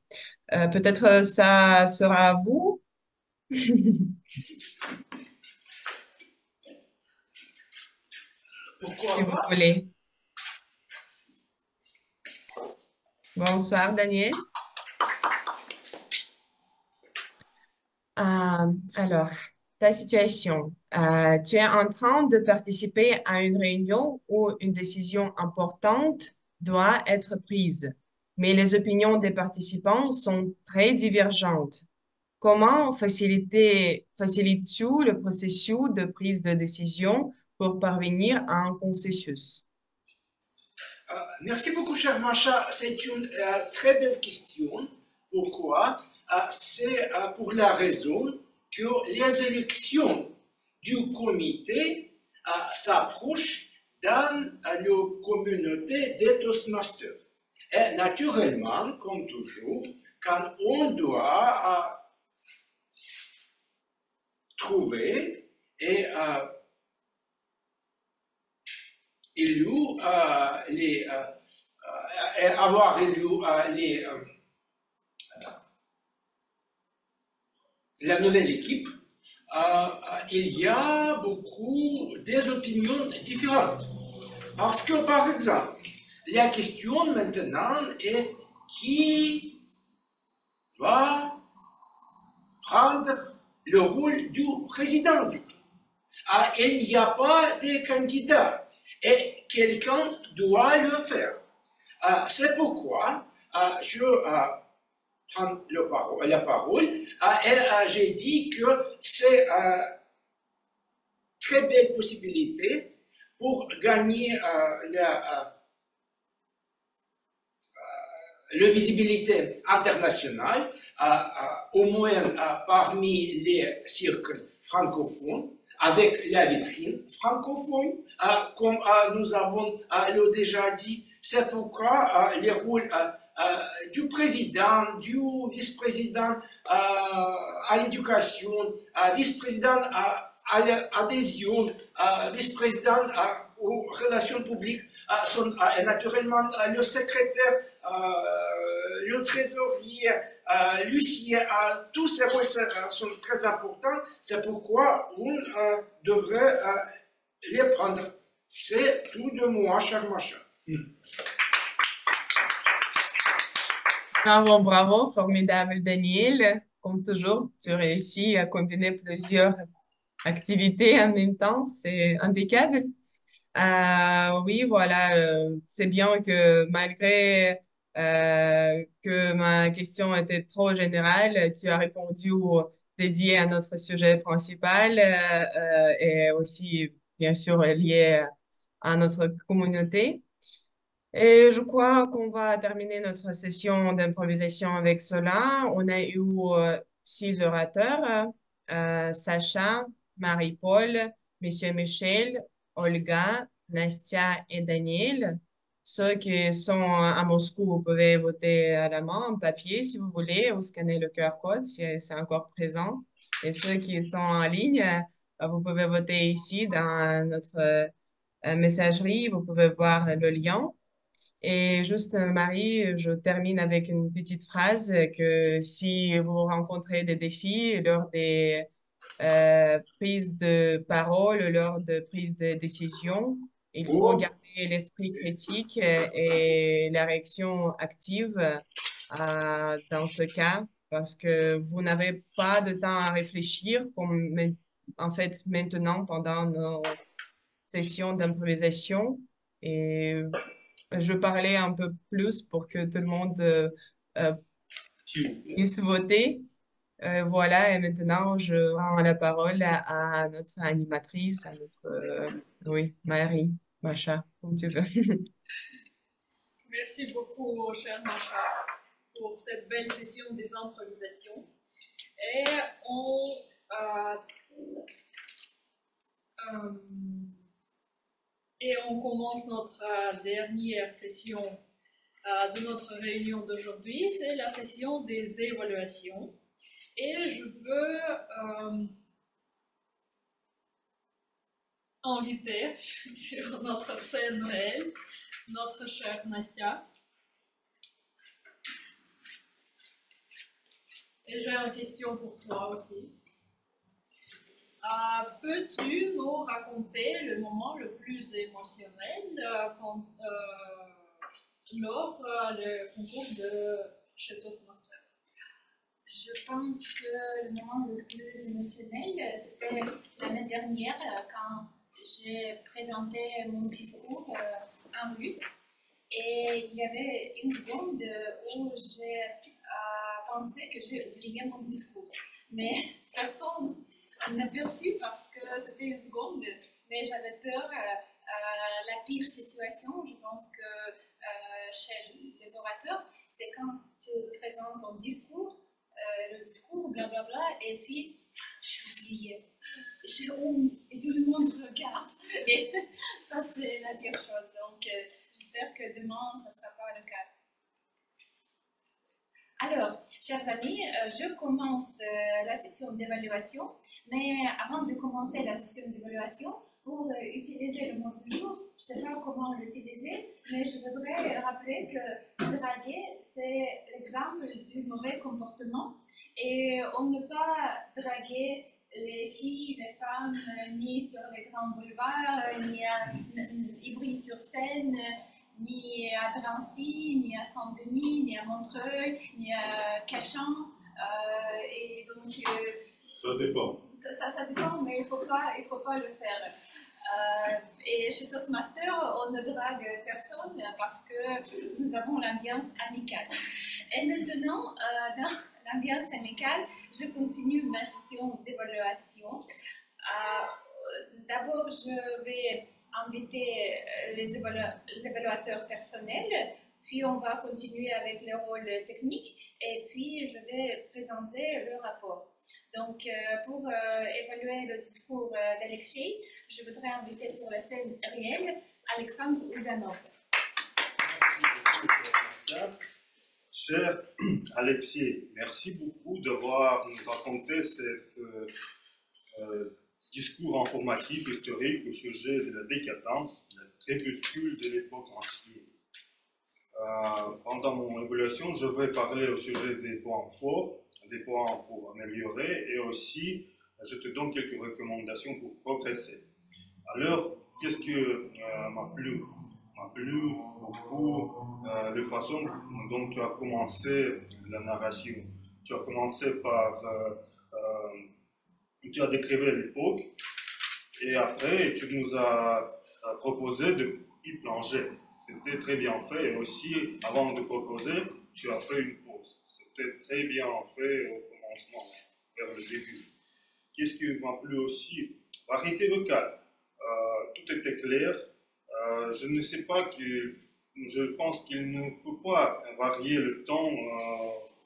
Peut-être ça sera à vous. Pourquoi Si vous pas? voulez. Bonsoir, Daniel. Alors, ta situation. Tu es en train de participer à une réunion où une décision importante doit être prise, mais les opinions des participants sont très divergentes. Comment facilites-tu le processus de prise de décision pour parvenir à un consensus? Merci beaucoup, cher Macha. C'est une très belle question. Pourquoi? C'est pour la raison que les élections du comité s'approchent dans la communauté des Toastmasters. Et naturellement, comme toujours, quand on doit trouver et avoir élu la nouvelle équipe, il y a beaucoup des opinions différentes. Parce que, par exemple, la question maintenant est qui va prendre le rôle du président du pays. Il n'y a pas de candidat et quelqu'un doit le faire. C'est pourquoi je prends la parole et j'ai dit que c'est une très belle possibilité pour gagner la visibilité internationale, au moins parmi les cercles francophones, avec la vitrine francophone, comme nous avons déjà dit. C'est pourquoi les rôles du président, du vice-président à l'éducation, vice-président à l'adhésion, vice-président aux relations publiques sont naturellement le secrétaire, le trésorier, l'huissier, tous ces rôles sont très importants. C'est pourquoi on devrait les prendre. C'est tout de moi, cher Macha. Bravo, bravo, formidable Daniel. Comme toujours, tu réussis à combiner plusieurs activités en même temps, c'est impeccable. Oui, voilà, c'est bien que malgré que ma question était trop générale, tu as répondu dédié à notre sujet principal et aussi, bien sûr, lié à notre communauté. Et je crois qu'on va terminer notre session d'improvisation avec cela. On a eu 6 orateurs, Sacha, Marie-Paul, Monsieur Michel, Olga, Nastia et Daniel. Ceux qui sont à Moscou, vous pouvez voter à la main, en papier si vous voulez, ou scanner le QR code si c'est encore présent. Et ceux qui sont en ligne, vous pouvez voter ici dans notre messagerie. Vous pouvez voir le lien. Et juste, Marie, je termine avec une petite phrase que si vous rencontrez des défis lors des prises de parole, lors de prises de décision, il faut Oh, garder l'esprit critique et la réaction active dans ce cas, parce que vous n'avez pas de temps à réfléchir comme en fait maintenant pendant nos sessions d'improvisation. Et je parlais un peu plus pour que tout le monde euh, puisse voter. Voilà, et maintenant je rends la parole à notre animatrice, à notre, oui, Marie, Macha, comme tu veux. Merci beaucoup, cher Macha, pour cette belle session des improvisations. Et on commence notre dernière session de notre réunion d'aujourd'hui. C'est la session des évaluations. Et je veux inviter sur notre scène réelle notre chère Nastia. Et j'ai une question pour toi aussi. Peux-tu nous raconter le moment le plus émotionnel lors du concours de chez Toastmaster? Je pense que le moment le plus émotionnel, c'était l'année dernière quand j'ai présenté mon discours en russe. Et il y avait une seconde où j'ai pensé que j'ai oublié mon discours. Mais personne n'a perçu parce que c'était une seconde. Mais j'avais peur. La pire situation, je pense que chez les orateurs, c'est quand tu présentes ton discours, le discours, blablabla, et puis j'ai oublié, j'ai honte, et tout le monde regarde. Et ça, c'est la pire chose. Donc, j'espère que demain, ça ne sera pas le cas. Alors, chers amis, je commence la session d'évaluation, mais avant de commencer la session d'évaluation, pour utiliser le mot du jour, je ne sais pas comment l'utiliser, mais je voudrais rappeler que draguer, c'est l'exemple du mauvais comportement et on ne peut pas draguer les filles, les femmes, ni sur les grands boulevards, ni à Ivry-sur-Seine, ni à Drancy, ni à Saint-Denis, ni à Montreuil, ni à Cachan. Et donc, ça dépend. Ça dépend, mais il faut pas le faire. Et chez Toastmaster, on ne drague personne parce que nous avons l'ambiance amicale. Et maintenant, dans l'ambiance amicale, je continue ma session d'évaluation. D'abord, je vais inviter les évaluateurs personnels, puis on va continuer avec les rôles techniques, et puis je vais présenter le rapport. Donc, pour évaluer le discours d'Alexei, je voudrais inviter sur la scène réelle Alexandre Uzanov. Cher Alexei, merci beaucoup d'avoir nous raconté cet discours informatif historique au sujet de la décadence, la crépuscule de l'époque ancienne. Pendant mon évaluation, je vais parler au sujet des points forts, des points pour améliorer et aussi je te donne quelques recommandations pour progresser. Alors, qu'est-ce que m'a plu? M'a plu beaucoup la façon dont tu as commencé la narration. Tu as commencé par, tu as décrivé l'époque et après tu nous as proposé de y plonger. C'était très bien fait et aussi avant de proposer, tu as fait une pause. C'était très bien fait au commencement, vers le début. Qu'est-ce qui m'a plu aussi? Variété vocale. Tout était clair. Je ne sais pas que je pense qu'il ne faut pas varier le temps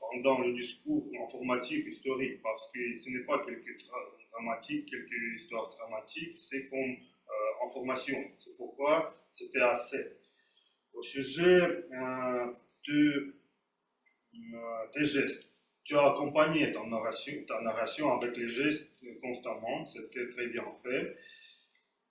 pendant le discours informatif historique parce que ce n'est pas quelques histoires dramatiques, c'est comme information. C'est pourquoi c'était assez. Au sujet des gestes, tu as accompagné ta narration avec les gestes constamment, c'était très bien fait.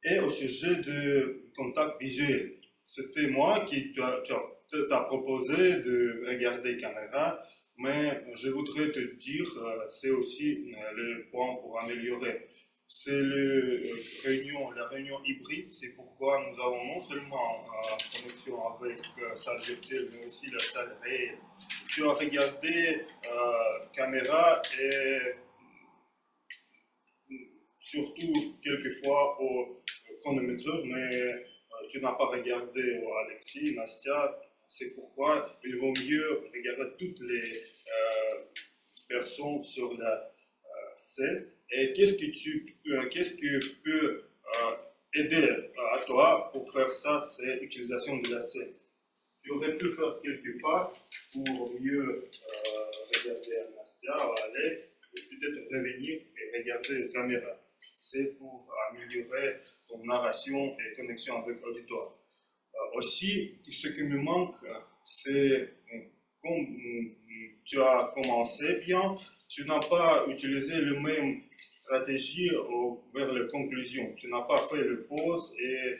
Et au sujet de contact visuel, c'était moi qui t'a proposé de regarder caméra, mais je voudrais te dire, c'est aussi le point pour améliorer. C'est la réunion hybride, c'est pourquoi nous avons non seulement une connexion avec salle virtuelle, mais aussi la salle réelle. Tu as regardé caméra et surtout quelquefois au chronomètre, mais tu n'as pas regardé au Alexis, Nastia. C'est pourquoi il vaut mieux regarder toutes les personnes sur la scène. Et qu'est-ce que peut aider à toi pour faire ça, c'est l'utilisation de la scène. Tu aurais pu faire quelque part pour mieux regarder à Nastia ou à Alex, et peut-être revenir et regarder la caméra. C'est pour améliorer ton narration et connexion avec l'auditoire. Aussi, ce qui me manque, c'est comme tu as commencé bien, tu n'as pas utilisé la même stratégie vers la conclusion. Tu n'as pas fait le pause et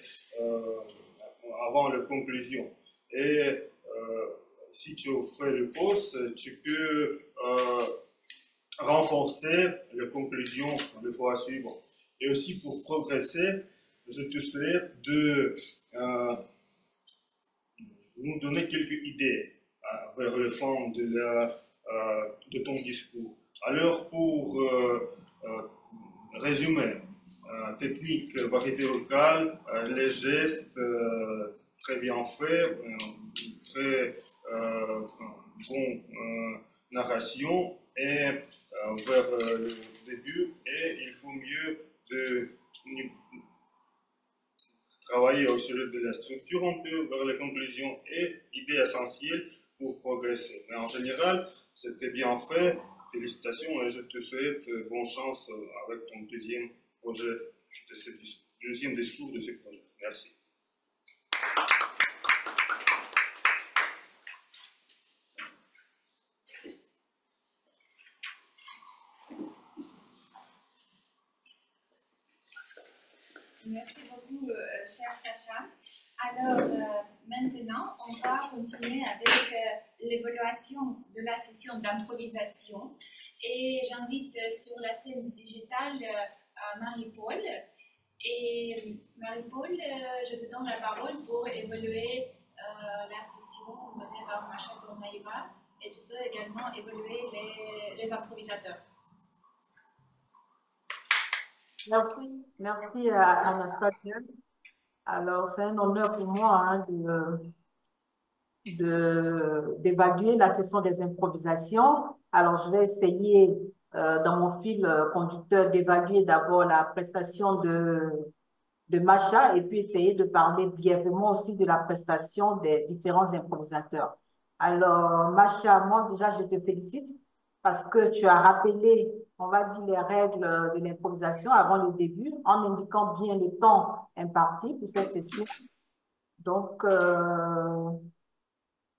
avant la conclusion. Et si tu fais le pause, tu peux renforcer la conclusion de fois suivante. Et aussi pour progresser, je te souhaite de nous donner quelques idées vers le fond de ton discours. Alors pour résumer, technique, variété vocale, les gestes très bien faits, très bon narration et vers le début, et il faut mieux de travailler au sujet de la structure un peu vers les conclusions et idées essentielles pour progresser. Mais en général, c'était bien fait. Félicitations et je te souhaite bonne chance avec ton deuxième projet, deuxième discours de ce projet. Merci. Merci beaucoup, cher Sacha. Alors, maintenant, on va continuer avec l'évaluation de la session d'improvisation. Et j'invite sur la scène digitale Marie-Paul. Et Marie-Paul, je te donne la parole pour évaluer la session menée par Masha Tournaïba. Et tu peux également évaluer les improvisateurs. Merci à Anastasia. Alors, c'est un honneur pour moi hein, d'évaluer la session des improvisations. Alors, je vais essayer, dans mon fil conducteur, d'évaluer d'abord la prestation de Masha et puis essayer de parler brièvement aussi de la prestation des différents improvisateurs. Alors, Masha, moi, déjà, je te félicite parce que tu as rappelé, on va dire, les règles de l'improvisation avant le début, en indiquant bien le temps imparti pour cette session. Donc,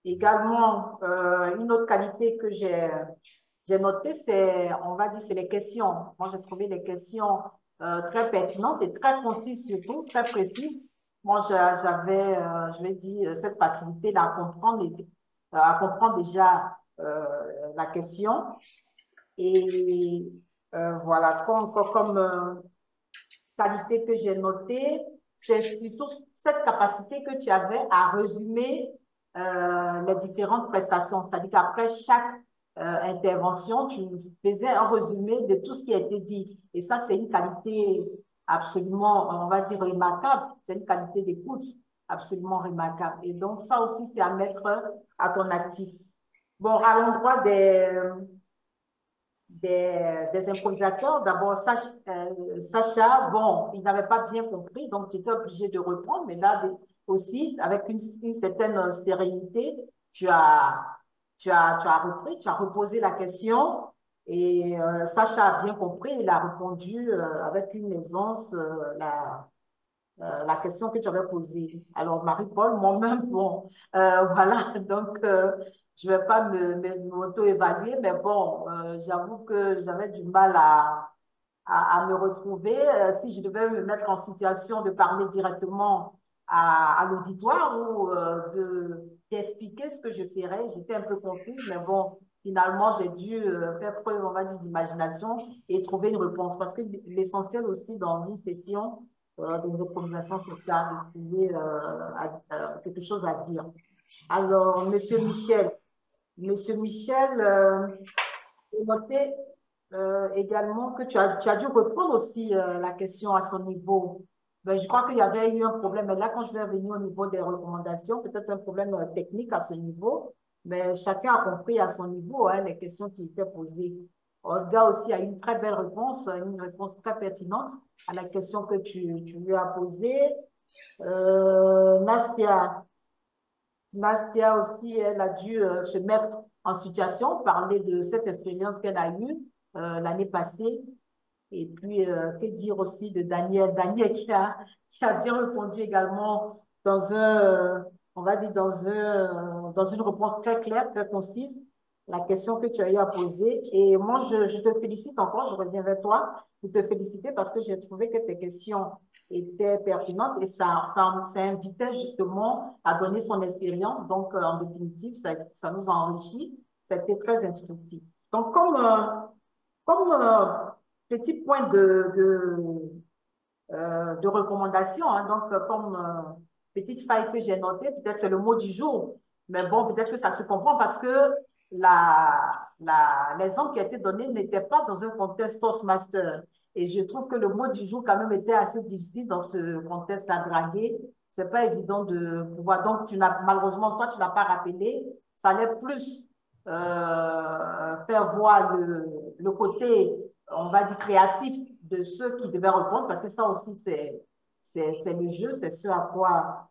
également, une autre qualité que j'ai notée, c'est, on va dire, c'est les questions. Moi, j'ai trouvé les questions très pertinentes et très concises surtout, très précises. Moi, j'avais, je vais dire, cette facilité à comprendre déjà la question. Et voilà, comme qualité que j'ai notée, c'est plutôt cette capacité que tu avais à résumer les différentes prestations. C'est-à-dire qu'après chaque intervention, tu faisais un résumé de tout ce qui a été dit. Et ça, c'est une qualité absolument, on va dire, remarquable. C'est une qualité d'écoute absolument remarquable. Et donc, ça aussi, c'est à mettre à ton actif. Bon, à l'endroit des improvisateurs, d'abord, Sacha, bon, il n'avait pas bien compris, donc j'étais obligée de reprendre, mais là aussi, avec une certaine sérénité, tu as repris, tu as reposé la question, et Sacha a bien compris, il a répondu avec une aisance la question que tu avais posée. Alors, Marie-Paul, moi-même, bon, voilà, donc je ne vais pas m'auto-évaluer, mais bon, j'avoue que j'avais du mal à me retrouver. Si je devais me mettre en situation de parler directement à l'auditoire ou d'expliquer ce que je ferais, j'étais un peu confuse, mais bon, finalement, j'ai dû faire preuve, on va dire, d'imagination et trouver une réponse. Parce que l'essentiel aussi dans une session des improvisations sociales, de trouver quelque chose à dire. Alors, Monsieur Michel, j'ai noté également que tu as dû reprendre aussi la question à son niveau. Ben, je crois qu'il y avait eu un problème. Mais là, quand je vais venir au niveau des recommandations, peut-être un problème technique à ce niveau, mais chacun a compris à son niveau hein, les questions qui étaient posées. Olga aussi a eu une très belle réponse, une réponse très pertinente à la question que tu lui as posée. Nastia aussi, elle a dû se mettre en situation, parler de cette expérience qu'elle a eue l'année passée. Et puis, que dire aussi de Daniel? Daniel qui a bien répondu également dans on va dire, dans une réponse très claire, très concise, la question que tu as eu à poser. Et moi, je te félicite encore, je reviens vers toi pour te féliciter parce que j'ai trouvé que tes questions étaient pertinentes et ça invitait justement à donner son expérience. Donc, en définitive, ça nous a enrichi. C'était très instructif. Donc, comme petit point de recommandation, hein, donc comme petite faille que j'ai notée, peut-être c'est le mot du jour, mais bon, peut-être que ça se comprend parce que l'exemple qui a été donné n'était pas dans un contexte Toastmaster. Et je trouve que le mot du jour quand même était assez difficile dans ce contexte à draguer. C'est pas évident de pouvoir. Donc, malheureusement, toi, tu n'as pas rappelé. Ça allait plus faire voir le côté, on va dire, créatif de ceux qui devaient répondre, parce que ça aussi, c'est le jeu, c'est ce à quoi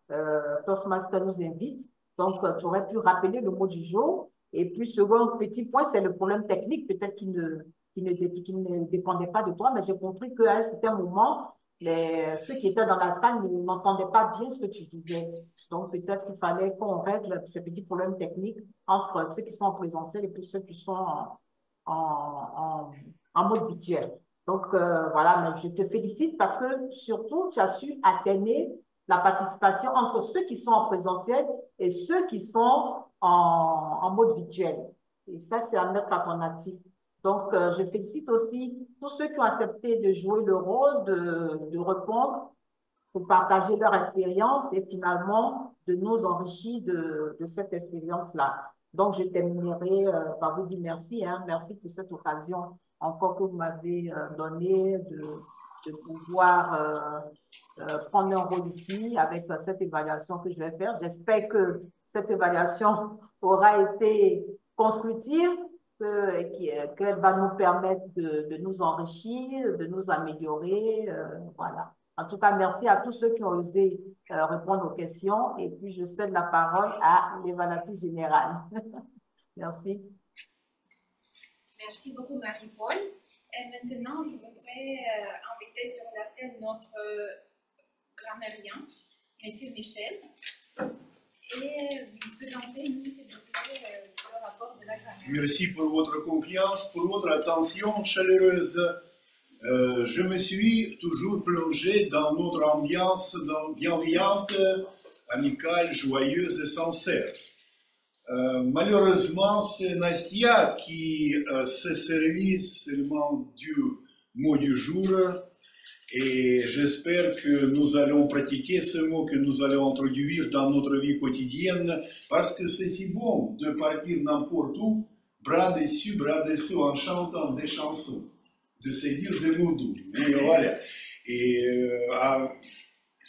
Toastmaster nous invite. Donc, tu aurais pu rappeler le mot du jour. Et puis, second petit point, c'est le problème technique, peut-être qui ne dépendait pas de toi, mais j'ai compris qu'à un certain moment, ceux qui étaient dans la salle n'entendaient pas bien ce que tu disais. Donc, peut-être qu'il fallait qu'on règle ces petits problèmes techniques entre ceux qui sont en présentiel et puis ceux qui sont en mode virtuel. Donc, voilà, mais je te félicite parce que surtout, tu as su atteindre la participation entre ceux qui sont en présentiel et ceux qui sont en mode virtuel. Et ça, c'est à mettre à ton actif. Donc, je félicite aussi tous ceux qui ont accepté de jouer le rôle, de répondre, pour partager leur expérience et finalement de nous enrichir de cette expérience-là. Donc, je terminerai par vous dire merci. Hein, merci pour cette occasion encore que vous m'avez donnée de pouvoir prendre un rôle ici avec cette évaluation que je vais faire. J'espère que cette évaluation aura été constructive, qu'elle va nous permettre de nous enrichir, de nous améliorer. Voilà. En tout cas, merci à tous ceux qui ont osé répondre aux questions. Et puis, je cède la parole à l'évaluatrice générale. Merci. Merci beaucoup, Marie-Paul. Et maintenant, je voudrais inviter sur la scène notre grammairien, Monsieur Michel, et vous présenter, nous, s'il vous plaît, le rapport de la grammaire. Merci pour votre confiance, pour votre attention chaleureuse. Je me suis toujours plongé dans notre ambiance bienveillante, amicale, joyeuse et sincère. Malheureusement, c'est Nastia qui s'est servi seulement du mot du jour Et j'espère que nous allons pratiquer ce mot, que nous allons introduire dans notre vie quotidienne, parce que c'est si bon de partir n'importe où, bras dessus, bras dessous, en chantant des chansons, de se dire des mots doux. Et voilà. Et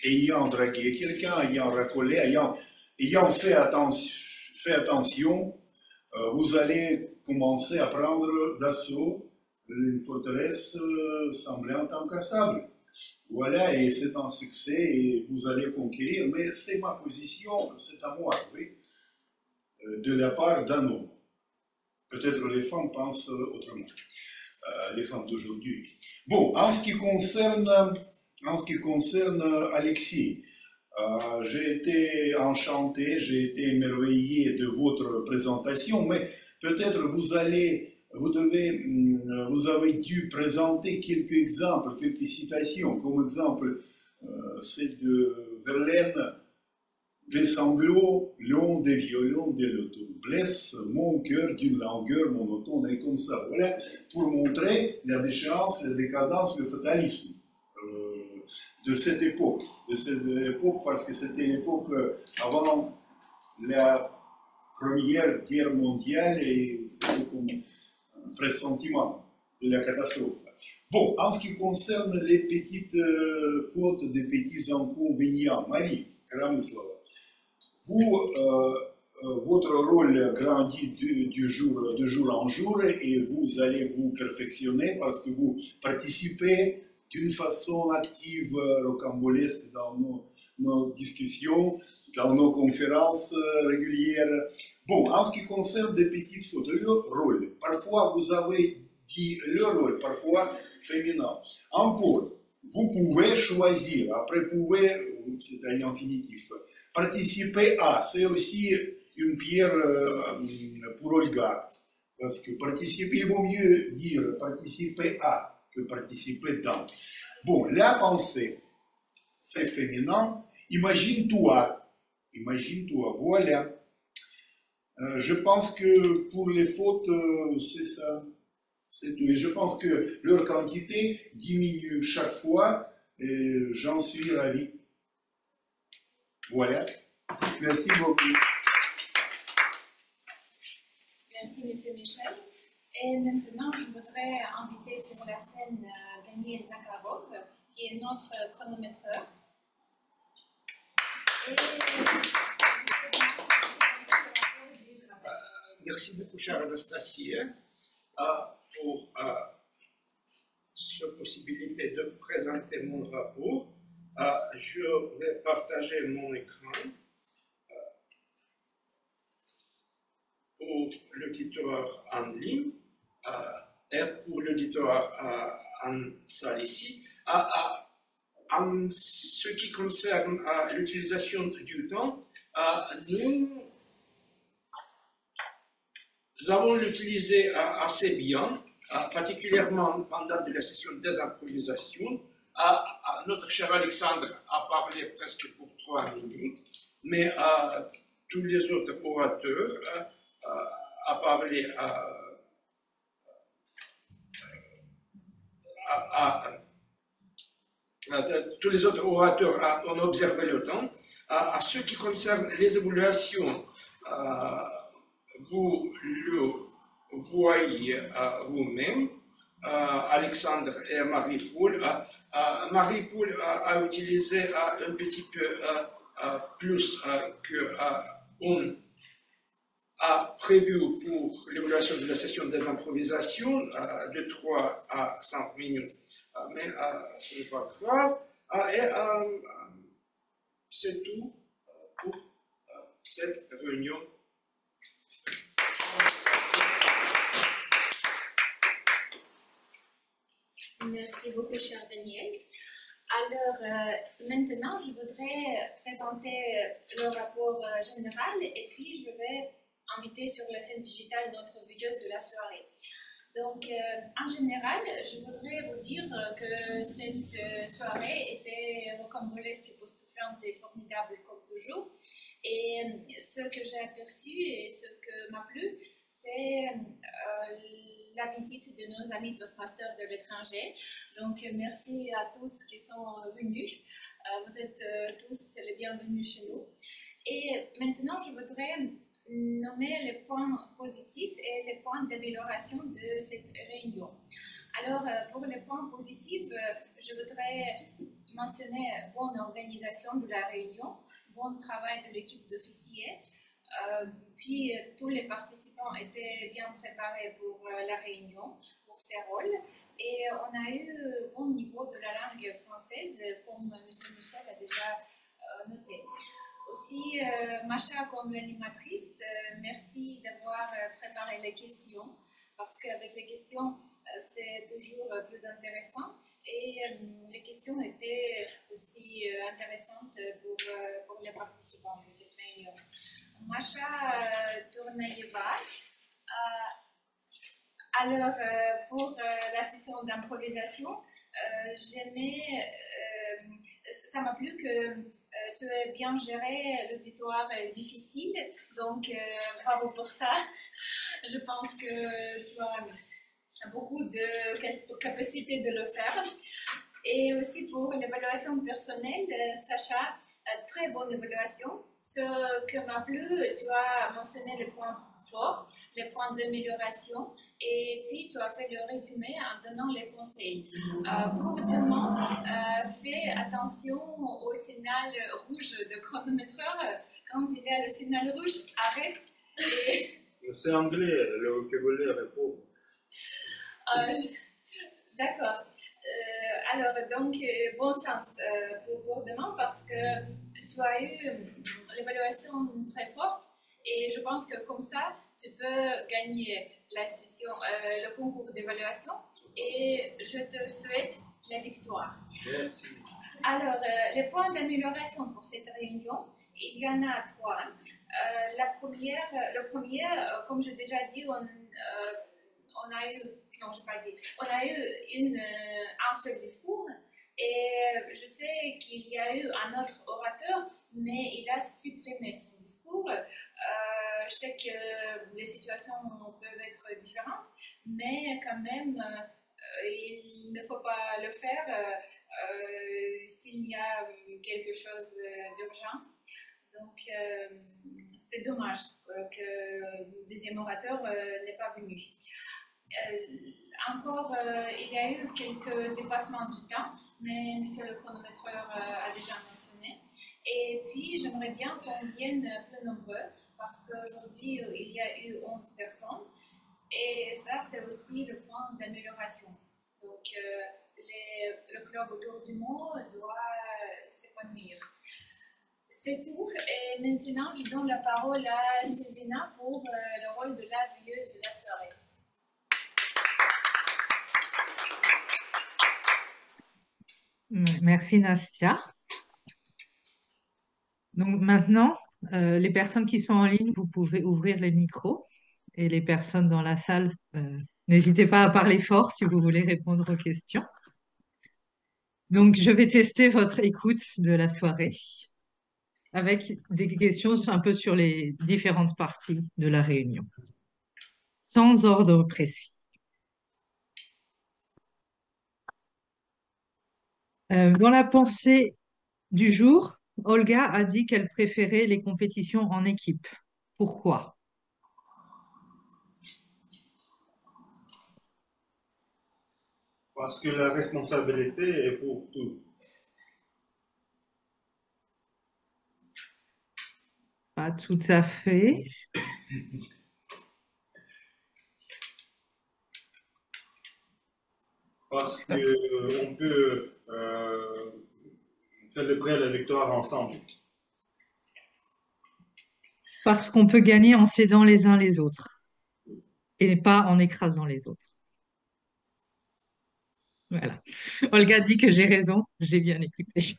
ayant dragué quelqu'un, ayant racolé, ayant fait attention, vous allez commencer à prendre d'assaut une forteresse semblante incassable. Voilà, et c'est un succès, et vous allez conquérir, mais c'est ma position, c'est à moi, oui, de la part d'un homme. Peut-être les femmes pensent autrement, les femmes d'aujourd'hui. Bon, en ce qui concerne Alexis, j'ai été enchanté, j'ai été émerveillé de votre présentation, mais peut-être vous avez dû présenter quelques exemples, quelques citations, comme exemple celle de Verlaine, des sanglots, longs des violons de l'auto, blesse mon cœur d'une langueur monotone et comme ça. Voilà, pour montrer la déchéance, la décadence, le fatalisme de cette époque. Parce que c'était l'époque avant la Première Guerre mondiale et c'était comme un pressentiment de la catastrophe. Bon, en ce qui concerne les petites fautes, des petits inconvénients, Marie Kramislava, votre rôle grandit de jour en jour et vous allez vous perfectionner parce que vous participez d'une façon active, rocambolesque dans nos discussions, dans nos conférences régulières. Bon, en ce qui concerne des petites fautes, le rôle, parfois vous avez dit le rôle, parfois féminin. Encore, vous pouvez choisir, après pouvez, c'est un infinitif, participer à, c'est aussi une pierre pour Olga, parce que participer, il vaut mieux dire participer à que participer dans. Bon, la pensée, c'est féminin. Imagine-toi, voilà. Je pense que pour les fautes, c'est ça, c'est tout. Et je pense que leur quantité diminue chaque fois, et j'en suis ravi. Voilà. Merci beaucoup. Merci, M. Michel. Et maintenant, je voudrais inviter sur la scène Daniel Zakharov, qui est notre chronométreur. Merci beaucoup, chère Anastasie, pour cette possibilité de présenter mon rapport. Je vais partager mon écran pour l'auditoire en ligne et pour l'auditoire en salle ici. En ce qui concerne l'utilisation du temps, nous avons l'utilisé assez bien, particulièrement pendant la session des improvisations. Notre cher Alexandre a parlé presque pour 3 minutes, mais tous les autres orateurs a parlé tous les autres orateurs ont observé le temps. À ce qui concerne les évaluations, vous le voyez vous-même, Alexandre et Marie-Paul. Marie-Paul a utilisé un petit peu plus que on a prévu pour l'évaluation de la session des improvisations, de 3 à 5 minutes. Mais ce n'est pas grave. C'est tout pour cette réunion. Merci beaucoup, cher Daniel. Alors, maintenant, je voudrais présenter le rapport général et puis je vais inviter sur la scène digitale notre videuse de la soirée. Donc, en général, je voudrais vous dire que cette soirée était rocambolesque, époustouflante et formidable comme toujours. Et ce que j'ai aperçu et ce que m'a plu, c'est la visite de nos amis Toastmasters de l'étranger. Donc, merci à tous qui sont venus. Vous êtes tous les bienvenus chez nous. Et maintenant, je voudrais nommer les points positifs et les points d'amélioration de cette réunion. Alors, pour les points positifs, je voudrais mentionner bonne organisation de la réunion, bon travail de l'équipe d'officiers, puis tous les participants étaient bien préparés pour la réunion, pour ces rôles, et on a eu bon niveau de la langue française, comme M. Michel a déjà noté. Aussi, Masha, comme animatrice, merci d'avoir préparé les questions, parce qu'avec les questions, c'est toujours plus intéressant. Et les questions étaient aussi intéressantes pour les participants de cette réunion. Masha Tournaïeva. Alors, pour la session d'improvisation, ça m'a plu que tu aies bien géré l'auditoire difficile, donc bravo pour ça. Je pense que tu as beaucoup de capacité de le faire. Et aussi pour l'évaluation personnelle, Sacha, très bonne évaluation. Ce que m'a plu, tu as mentionné les points forts, les points d'amélioration, et puis tu as fait le résumé en donnant les conseils. Pour demain, fais attention au signal rouge de chronomètreur. Quand il y a le signal rouge, arrête. C'est anglais, le vocabulaire est pauvre. D'accord. Alors, donc, bonne chance pour demain parce que tu as eu l'évaluation très forte et je pense que comme ça, tu peux gagner la session, le concours d'évaluation et je te souhaite la victoire. Merci. Alors, les points d'amélioration pour cette réunion, il y en a 3. Le premier, comme j'ai déjà dit, on a eu un seul discours et je sais qu'il y a eu un autre orateur, mais il a supprimé son discours. Je sais que les situations peuvent être différentes, mais quand même, il ne faut pas le faire s'il y a quelque chose d'urgent. Donc, c'était dommage que le deuxième orateur n'est pas venu. Encore, il y a eu quelques dépassements du temps, mais monsieur le chronométreur a déjà mentionné. Et puis, j'aimerais bien qu'on vienne plus nombreux, parce qu'aujourd'hui, il y a eu 11 personnes. Et ça, c'est aussi le point d'amélioration. Donc, le club autour du mot doit s'épanouir. C'est tout. Et maintenant, je donne la parole à Sylvina pour le rôle de la veilleuse de la soirée. Merci Nastia. Donc maintenant, les personnes qui sont en ligne, vous pouvez ouvrir les micros et les personnes dans la salle, n'hésitez pas à parler fort si vous voulez répondre aux questions. Donc je vais tester votre écoute de la soirée avec des questions un peu sur les différentes parties de la réunion, sans ordre précis. Dans la pensée du jour, Olga a dit qu'elle préférait les compétitions en équipe. Pourquoi? Parce que la responsabilité est pour tout. Pas tout à fait. Parce qu'on peut célébrer la victoire ensemble. Parce qu'on peut gagner en s'aidant les uns les autres et pas en écrasant les autres. Voilà. Olga dit que j'ai raison, j'ai bien écouté.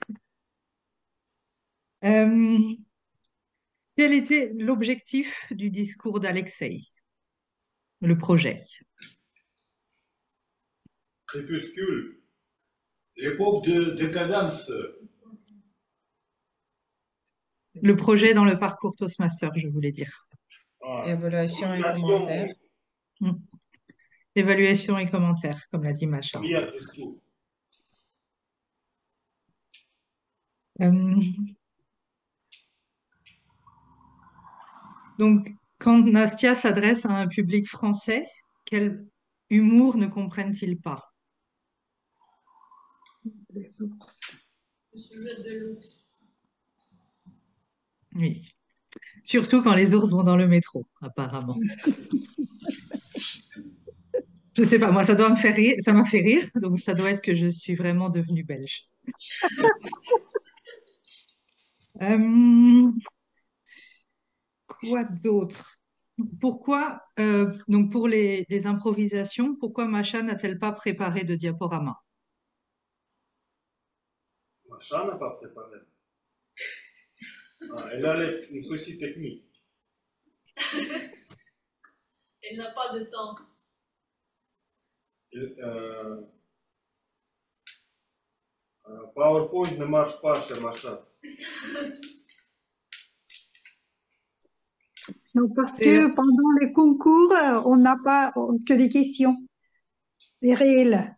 Quel était l'objectif du discours d'Alexei, le projet? Crépuscule. L'époque de décadence. Le projet dans le parcours Toastmaster, je voulais dire. Évaluation et commentaires. Évaluation et commentaires, comme l'a dit Macha. Première question. Euh, donc, quand Nastia s'adresse à un public français, quel humour ne comprennent-ils pas? Les ours. Le sujet de l'ours. Oui. Surtout quand les ours vont dans le métro, apparemment. Je sais pas, moi, ça doit me faire rire, ça m'a fait rire, donc ça doit être que je suis vraiment devenue belge. Euh, quoi d'autre? Pourquoi, donc pour les improvisations, pourquoi Macha n'a-t-elle pas préparé de diaporama? Macha n'a pas préparé. Ah, elle a une souci technique. Elle n'a pas de temps. PowerPoint ne marche pas chez Macha. Non, parce que pendant les concours, on n'a pas que des questions. Des réels.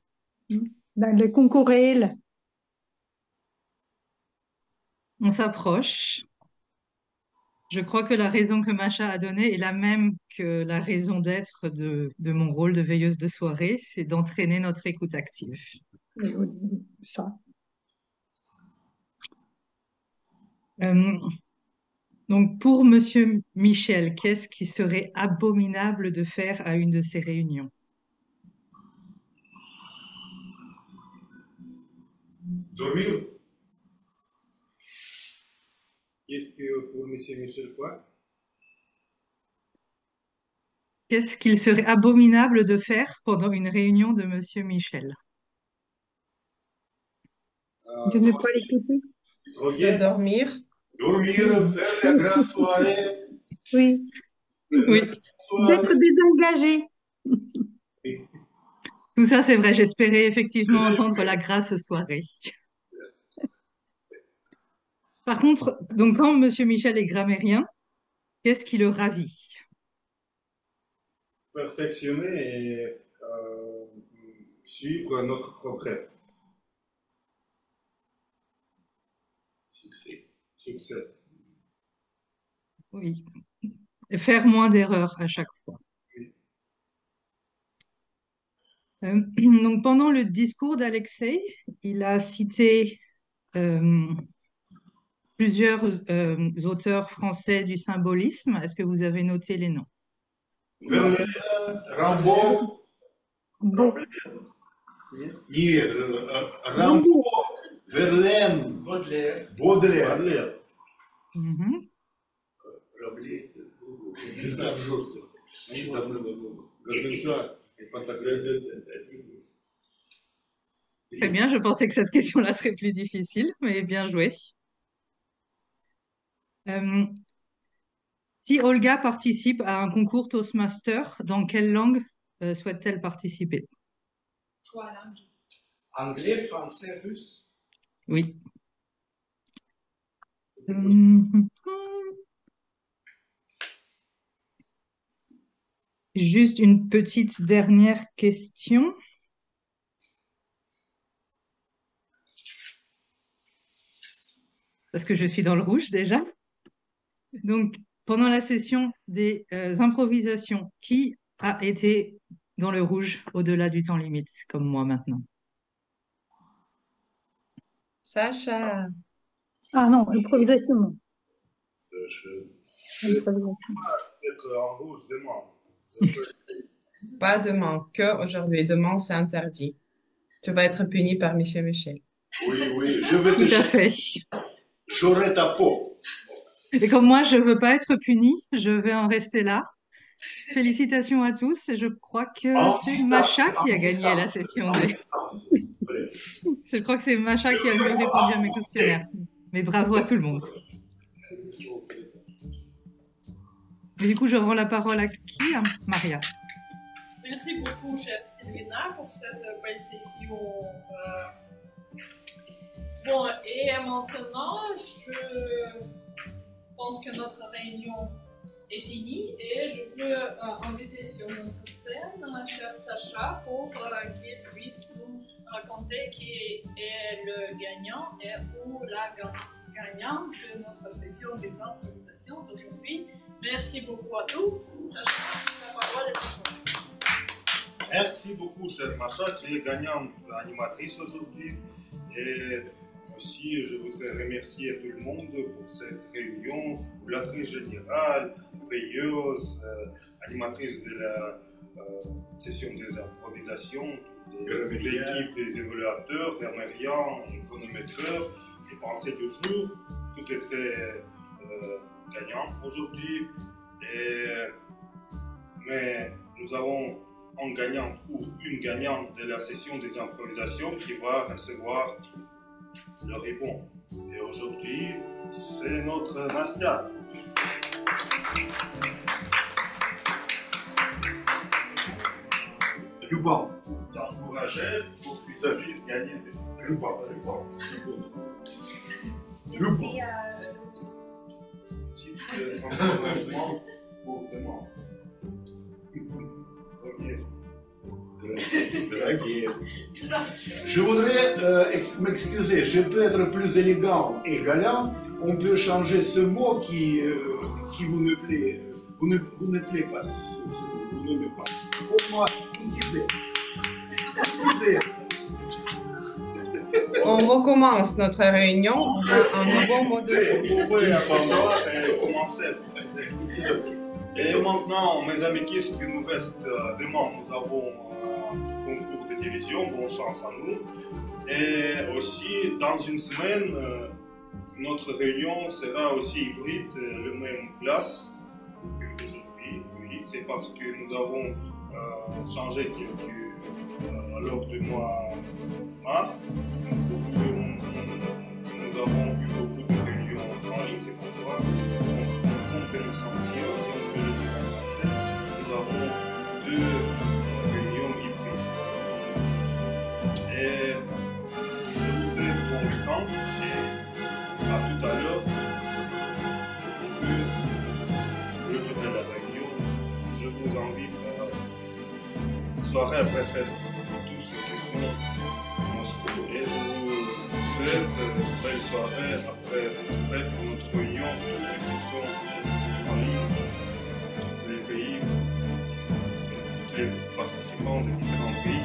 Dans les concours réels. On s'approche. Je crois que la raison que Macha a donnée est la même que la raison d'être de mon rôle de veilleuse de soirée, c'est d'entraîner notre écoute active. Oui, oui, ça. Donc pour Monsieur Michel, qu'est-ce qui serait abominable de faire à une de ces réunions? Dormir? Qu'est-ce que pour M. Michel quoi? Qu'est-ce qu'il serait abominable de faire pendant une réunion de Monsieur Michel? De ne pas l'écouter. De Droguer? dormir. Dormir, faire la grasse soirée. Oui. Oui, D'être désengagé. tout ça c'est vrai, j'espérais effectivement entendre la grasse soirée. Par contre, donc quand Monsieur Michel est grammairien, qu'est-ce qui le ravit? Perfectionner et suivre notre progrès. Succès. Succès. Oui, et faire moins d'erreurs à chaque fois. Donc pendant le discours d'Alexei, il a cité plusieurs auteurs français du symbolisme. Est-ce que vous avez noté les noms? Verlaine, Rimbaud. Bon. Нет, Rimbaud, Verlaine, Baudelaire. Baudelaire. Parler. Mhm. Rabelais, не знаю, жестко. Очень давно. Размечать. Et pas ta Très bien, je pensais que cette question-là serait plus difficile, mais bien joué. Si Olga participe à un concours Toastmaster, dans quelle langue souhaite-t-elle participer? 3 langues. Anglais, français, russe. Oui. Hum, Juste une petite dernière question. Parce que je suis dans le rouge déjà. Donc, pendant la session des improvisations, qui a été dans le rouge au-delà du temps limite, comme moi maintenant? Sacha. Ah non, improvisation. Improvisation. être en rouge demain. Pas demain, que aujourd'hui. Demain, c'est interdit. Tu vas être puni par Monsieur Michel. Oui, oui, je vais Tout te à fait. J'aurai ta peau. Et comme moi, je ne veux pas être punie, je vais en rester là. Félicitations à tous. Et je crois que c'est Macha qui a gagné la session 2. Je crois que c'est Macha qui a mieux répondu à mes questionnaires. Mais bravo à tout le monde. Et du coup, je rends la parole à qui? À Maria. Merci beaucoup, chère Sylvina, pour cette belle session. Bon, et maintenant, je pense que notre réunion est finie et je veux inviter sur notre scène cher Sacha pour qu'il puisse nous raconter qui est le gagnant et ou la gagnante de notre session des improvisations d'aujourd'hui. Merci beaucoup à tous. Sacha, la parole est à toi. Merci beaucoup, chère Macha, tu es gagnante animatrice aujourd'hui. Et aussi, je voudrais remercier tout le monde pour cette réunion, pour la très générale, veilleuse, animatrice de la session des improvisations, des équipes des évaluateurs, vermériens, chronométreurs, les pensées du jour. Tout était gagnant aujourd'hui. Mais nous avons un gagnant ou une gagnante de la session des improvisations qui va recevoir le ribbon. Et aujourd'hui, c'est notre Nastia. Ruban. T'encourager pour qu'il s'agisse de gagner des Ruban. Merci à Luce. petits encouragements pour demain. Ok. Draguer. Je voudrais m'excuser, je peux être plus élégant et galant. On peut changer ce mot qui vous ne plaît, vous ne plaît pas. Vous n'aimez pas. Pour moi, vous disiez. On recommence notre réunion à un nouveau mot de jeu. Vous pouvez attendre et commencer. Et maintenant, mes amis, qu'est-ce qu'il nous reste demain? Nous avons un concours de division, bonne chance à nous. Et aussi, dans une semaine, notre réunion sera aussi hybride, le même place qu'aujourd'hui. Oui, c'est parce que nous avons changé lors du mois mars. Nous avons eu beaucoup de réunions en ligne, c'est pourquoi en compensation, si on peut le dire en français, nous avons 2 réunions hybrides. Et je vous souhaite bon week-end et à tout à l'heure pour clôturer la réunion. Je vous invite à la soirée après fête pour tous ceux qui sont à Moscou et je vous souhaite une belle soirée après fête pour notre réunion de tous ceux qui sont en ligne, les pays, les participants de différents pays.